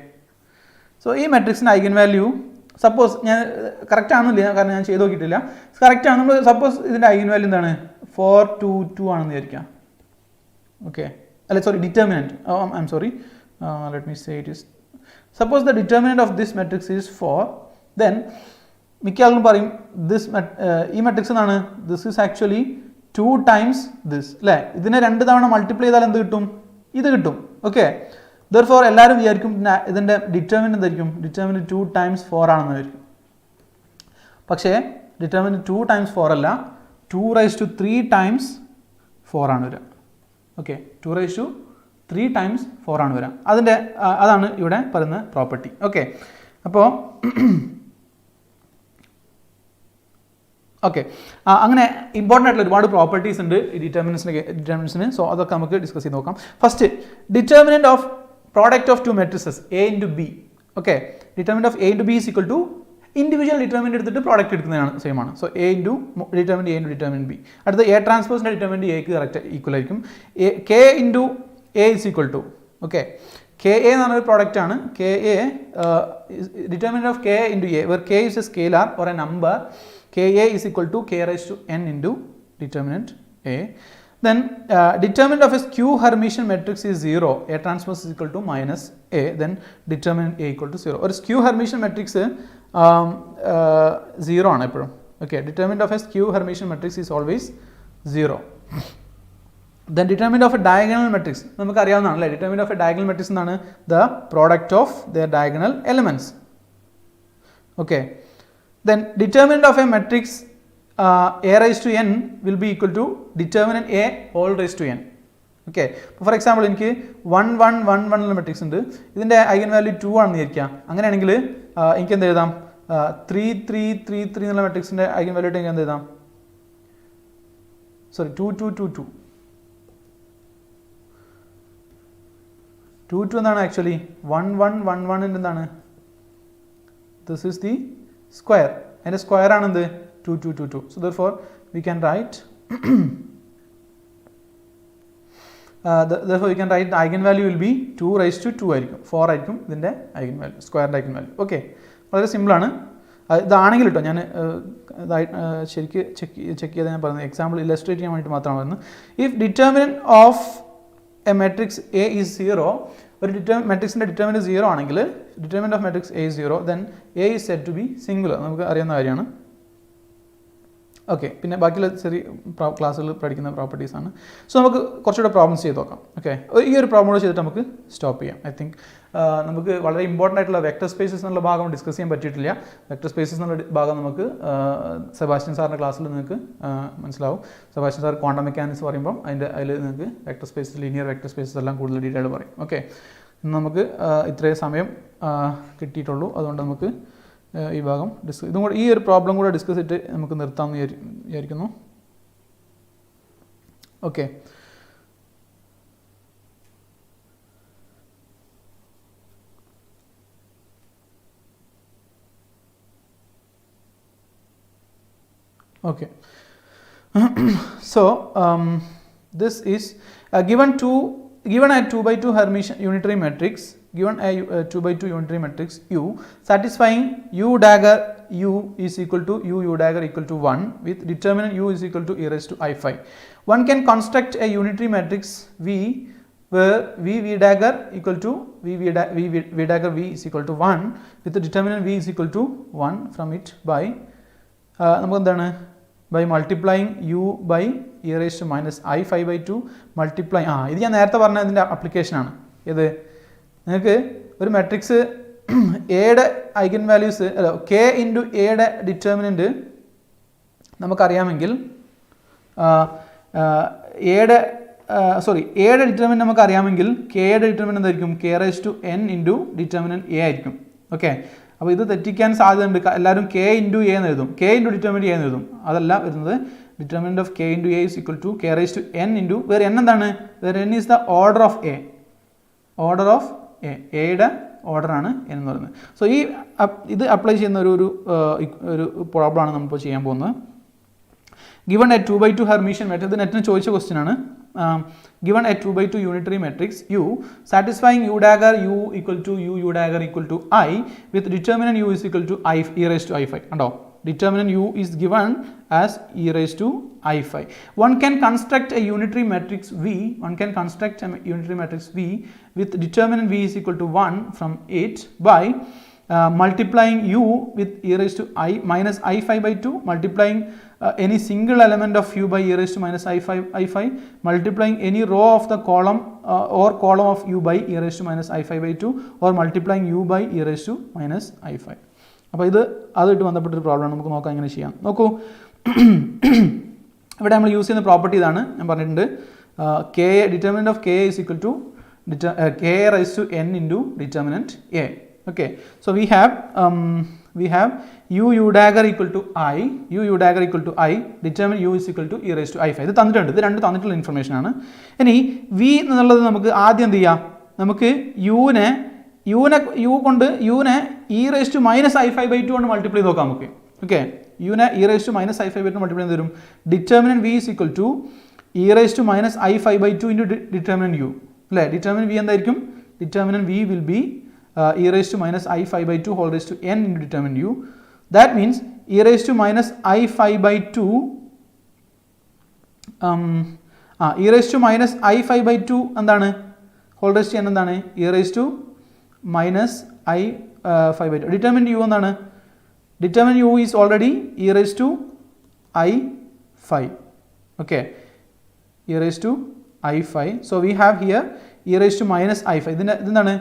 സോ ഈ മെട്രിക്സിൻ്റെ ഐഗൻ വാല്യൂ സപ്പോസ് ഞാൻ കറക്റ്റ് ആണെന്നില്ല, കാരണം ഞാൻ ചെയ്ത് നോക്കിയിട്ടില്ല. കറക്റ്റ് ആണ്, നമ്മൾ സപ്പോസ് ഇതിൻ്റെ ഐഗൻ വാല്യൂ എന്താണ് 4 2 2 ആണെന്ന് വിചാരിക്കാം. Okay, determinant, I'm sorry, let me say it is, suppose the determinant of this matrix is 4, then മിക്ക ആളുകളും പറയും this ഈ മെട്രിക്സ് എന്നാണ്, this is actually 2 times this, അല്ലേ? ഇതിനെ 2 തവണ മൾട്ടിപ്ലൈ ചെയ്താൽ എന്ത് കിട്ടും, ഇത് കിട്ടും. ഓക്കെ, therefore എല്ലാവരും വിചാരിക്കും ഇതിൻ്റെ ഡിറ്റർമിനന്റ് എന്തായിരിക്കും, ഡിറ്റർമിനന്റ് 2 times 4 ആണെന്ന് വിചാരിക്കും. പക്ഷേ ഡിറ്റർമിനന്റ് 2 times 4 അല്ല, 2 raised to 3 times 4 ആണ് വരിക. ഓക്കെ, 2 raised to 3 times 4 ആണ് വരാം. അതാണ് ഇവിടെ പറയുന്ന പ്രോപ്പർട്ടി. ഓക്കെ, അപ്പോൾ ഓക്കെ, അങ്ങനെ ഇമ്പോർട്ടൻ്റ് ആയിട്ടുള്ള ഒരുപാട് പ്രോപ്പർട്ടീസ് ഉണ്ട് ഈ ഡിറ്റർമിനൻസിന്. സോ അതൊക്കെ നമുക്ക് ഡിസ്കസ് ചെയ്ത് നോക്കാം. First, determinant of product of 2 matrices A into B. Okay, determinant of A into B is equal to individual determinant എടുത്തിട്ട് പ്രോഡക്റ്റ് എടുക്കുന്നതാണ് സെയിം ആണ്. So A into determinant A into determinant B. അടുത്ത A ട്രാൻസ്പോസിൻ്റെ determinant എക്ക് correct equal ആയിരിക്കും. K into A is equal to, okay, K A എന്ന് പറഞ്ഞൊരു product ആണ്. K A determinant of K into A, where K is A scalar or a number, K A is equal to K raise to N into determinant A. Then determinant of a skew Hermitian matrix is 0. A transpose is equal to minus A. Then determinant A equal to 0. Or skew Hermitian matrix 0 ആണ് എപ്പോഴും. Okay, determinant of a skew Hermitian matrix is always 0. Then determinant of a diagonal matrix നമുക്ക് അറിയാവുന്നതാണ് അല്ലേ. Determinant of a diagonal matrix എന്നാണ് the product of their diagonal elements. Okay. Then determinant of a matrix a raised to n will be equal to determinant a whole raised to n. Okay, for example എനിക്ക് 1 1 1 1 ഉള്ള matrix ഉണ്ട്, ഇതിൻ്റെ eigen value 2 ആണെന്ന് വിചാരിക്കാം. അങ്ങനെയാണെങ്കിൽ എനിക്ക് എന്ത് എഴുതാം, 3 3 3 3 എന്നുള്ള മെട്രിക്സിൻ്റെ ഐഗൻ വാല്യൂ എനിക്ക് എന്ത് എഴുതാം, സോറി 2 2 2 2 2 2 എന്താണ് ആക്ച്വലി 1 1 1 1 എന്താണ്, ദിസ് ഈസ് ദി സ്ക്വയർ, അതിൻ്റെ square ആണെന്ത് 2 2 2 2. So therefore we can write therefore we can write the eigenvalue will be 2 raised to 2 ആയിരിക്കും, 4 ആയിരിക്കും ഇതിൻ്റെ ഐഗൻ വാല്യൂ, സ്ക്വയറിൻ്റെ ഐഗൻ വാല്യൂ. ഓക്കെ, വളരെ സിമ്പിളാണ്. ഇതാണെങ്കിൽ കേട്ടോ ഞാൻ ശരിക്ക് ചെക്ക് ചെയ്ത് ഞാൻ പറയുന്നത് എക്സാമ്പിൾ ഇല്ലസ്ട്രേറ്റ് ചെയ്യാൻ വേണ്ടിയിട്ട് മാത്രമാണ് പറയുന്നത്. If determinant of a matrix A is 0, ഒരു മെട്രിക്സിൻ്റെ ഡിറ്റർമിനന്റ് 0 ആണെങ്കിൽ determinant of matrix A is 0, then A is said to be singular, നമുക്ക് അറിയാവുന്ന കാര്യമാണ്. ഓക്കെ, പിന്നെ ബാക്കിയുള്ള ചെറിയ ക്ലാസ്സുകൾ പഠിക്കുന്ന പ്രോപ്പർട്ടീസാണ്. സോ നമുക്ക് കുറച്ചുകൂടെ പ്രോബ്ലംസ് ചെയ്ത് നോക്കാം. ഓക്കെ, ഈ ഒരു പ്രോബ്ലം കൂടെ ചെയ്തിട്ട് നമുക്ക് സ്റ്റോപ്പ് ചെയ്യാം. ഐ തിങ്ക് നമുക്ക് വളരെ ഇമ്പോർട്ടൻ്റ് ആയിട്ടുള്ള വെക്ടർ സ്പേസസ് എന്നുള്ള ഭാഗം ഡിസ്കസ് ചെയ്യാൻ പറ്റിയിട്ടില്ല. വെക്ടർ സ്പേസസ് എന്നുള്ള ഭാഗം നമുക്ക് സെബാസ്റ്റ്യൻ സാറിൻ്റെ ക്ലാസ്സിൽ നിങ്ങൾക്ക് മനസ്സിലാവും. സെബാസ്റ്റ്യൻ സാർ ക്വാണ്ടം മെക്കാനിക്സ് പറയുമ്പോൾ അതിൽ നിങ്ങൾക്ക് vector spaces, linear vector spaces എല്ലാം കൂടുതൽ ഡീറ്റെയിൽ പറയും. ഓക്കെ, നമുക്ക് ഇത്രയും സമയം കിട്ടിയിട്ടുള്ളൂ. അതുകൊണ്ട് നമുക്ക് ഈ ഭാഗം ഇതും കൂടെ ഈ ഒരു പ്രോബ്ലം കൂടെ ഡിസ്കസ് ചെയ്തിട്ട് നമുക്ക് നിർത്താമെന്ന് വിചാരിക്കുന്നു. Okay, okay. So this is given a 2 by 2 Hermitian unitary matrix, given a 2 by 2 unitary matrix U satisfying u dagger u is equal to u dagger equal to 1 with determinant u is equal to e raised to I phi. One can construct a unitary matrix V where v dagger equal to v dagger v is equal to 1 with the determinant v is equal to 1 from it by നമുക്ക് എന്താണ് by multiplying u by e raised to minus I phi by 2 multiplying ഇത് ഞാൻ നേരത്തെ പറഞ്ഞതിൻ്റെ അപ്ലിക്കേഷനാണ്. ഇത് നിങ്ങൾക്ക് ഒരു matrix എയുടെ ഐഗൻ വാല്യൂസ് കെ ഇൻറ്റു എയുടെ ഡിറ്റർമിനൻറ്റ് നമുക്കറിയാമെങ്കിൽ എയുടെ ഡിറ്റർമിനൻറ്റ് നമുക്കറിയാമെങ്കിൽ കെയുടെ ഡിറ്റർമിനൻറ്റ് എന്തായിരിക്കും K raise to N into determinant A ആയിരിക്കും. ഓക്കെ, അപ്പോൾ ഇത് തെറ്റിക്കാൻ സാധ്യതയുണ്ട്. എല്ലാവരും കെ ഇൻറ്റു എ എന്ന് എഴുതും, കെ ഇൻറ്റു ഡിറ്റർമിനൻറ്റ് എ എന്ന് എഴുതും. അതല്ല വരുന്നത് determinant of K into A is equal to K raise to N into where N എന്താണ്, where N is the order of A, order of എയുടെ ഓർഡറാണ് N എന്ന് പറയുന്നത്. സോ ഇത് അപ്ലൈ ചെയ്യുന്ന ഒരു പ്രോബ്ലമാണ് നമ്മളിപ്പോൾ ചെയ്യാൻ പോകുന്നത്. Given a 2 by 2 Hermitian matrix, ഇത് നെറ്റിന് ചോദിച്ച ക്വസ്റ്റ്യൻ ആണ്. Given a 2 by 2 unitary matrix U satisfying u dagger u equal to u dagger equal to I with determinant u is equal to e raised to I phi. കണ്ടോ, determinant u is given as e raised to I phi. One can construct a unitary matrix V. One can construct a unitary matrix V with determinant v is equal to 1 from it by multiplying u with e raised to I minus I phi by 2, multiplying any single element of u by e raised to minus I phi, multiplying any row of the column or column of u by e raised to minus I phi by 2, or multiplying u by e raised to minus I phi. അപ്പോൾ അതുമായിട്ട് ബന്ധപ്പെട്ടൊരു പ്രോബ്ലമാണ്. നമുക്ക് നോക്കാം എങ്ങനെ ചെയ്യാം. നോക്കൂ, ഇവിടെ നമ്മൾ യൂസ് ചെയ്യുന്ന പ്രോപ്പർട്ടി ഇതാണ്. ഞാൻ പറഞ്ഞിട്ടുണ്ട് K determinant of K is equal to K raise to N into determinant A. Okay, so we have u dagger equal to I, u dagger equal to I, determine u is equal to e raised to I phi. ഇത് തന്നിട്ടുണ്ട്, ഇത് രണ്ട് തന്നിട്ടുള്ള information ആണ്. ഇനി v എന്നുള്ളത് നമുക്ക് ആദ്യം എന്ത് ചെയ്യാം, നമുക്ക് യുവിനെ e raised to minus I phi by 2 കൊണ്ട് മൾട്ടിപ്ലൈ ചെയ്ത് നോക്കാം നമുക്ക്. ഓക്കെ, യുവിനെ e raised to minus I phi by 2 multiply ചെയ്ത് തരും. Determinant v is equal to e raised to minus I phi by 2 into determinant u അല്ലേ. Determinant v എന്തായിരിക്കും, determinant v will be e raised to minus I phi by 2 whole raised to n into determinant u. That means e raised to minus I phi by 2 e raised to minus I phi by 2 എന്താണ്, whole raised to n എന്താണ്, e raised to minus I phi by 2. determinant u എന്താണ്, determinant u is already e raised to I phi. Okay, e raised to I phi. So we have here e raised to minus I phi. ഇതെന്താണ്,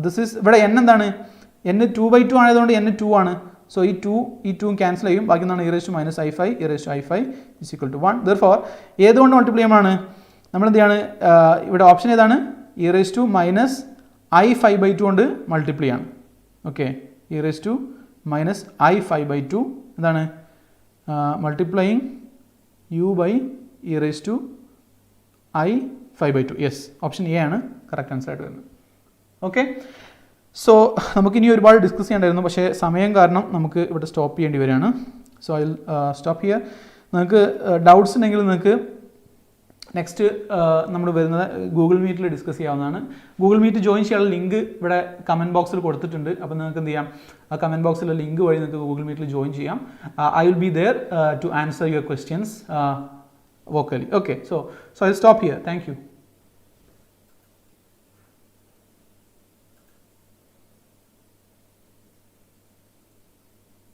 this is ഇവിടെ n എന്താണ്, n 2 by 2 ആയതുകൊണ്ട് n 2 ആണ്. So ഈ 2 cancel ചെയ്യും, ബാക്കി എന്താണ് e raised to minus I phi, e raised to I phi is equal to 1. therefore ഏതുകൊണ്ട് multiply ചെയ്യുമാണ്, നമ്മൾ എന്ത് ചെയ്യാണ്, ഇവിടെ ഓപ്ഷൻ ഏതാണ്, e raised to minus I phi by 2 കൊണ്ട് മൾട്ടിപ്ലൈ ആണ്. Okay, e raised to minus I phi by 2 എന്താണ്, multiplying u by e raised to I phi by 2. Yes, option A ആണ് correct answer ആയിട്ട് വരുന്നത്. Okay, so നമുക്കിനി ഒരുപാട് discuss ചെയ്യേണ്ടായിരുന്നു, പക്ഷേ സമയം കാരണം നമുക്ക് ഇവിടെ സ്റ്റോപ്പ് ചെയ്യേണ്ടി വരികയാണ്. So I will stop here. നിങ്ങൾക്ക് ഡൗട്ട്സ് ഉണ്ടെങ്കിൽ നിങ്ങൾക്ക് നെക്സ്റ്റ് നമ്മൾ വരുന്നത് ഗൂഗിൾ മീറ്റിൽ ഡിസ്കസ് ചെയ്യാവുന്നതാണ്. ഗൂഗിൾ മീറ്റ് ജോയിൻ ചെയ്യാനുള്ള ലിങ്ക് ഇവിടെ കമൻറ്റ് ബോക്സിൽ കൊടുത്തിട്ടുണ്ട്. അപ്പോൾ നിങ്ങൾക്ക് എന്ത് ചെയ്യാം, ആ കമൻറ്റ് ബോക്സിലെ ലിങ്ക് വഴി നിങ്ങൾക്ക് ഗൂഗിൾ മീറ്റിൽ ജോയിൻ ചെയ്യാം. I will be there to answer your questions vocally. Okay, so I'll stop here. Thank you.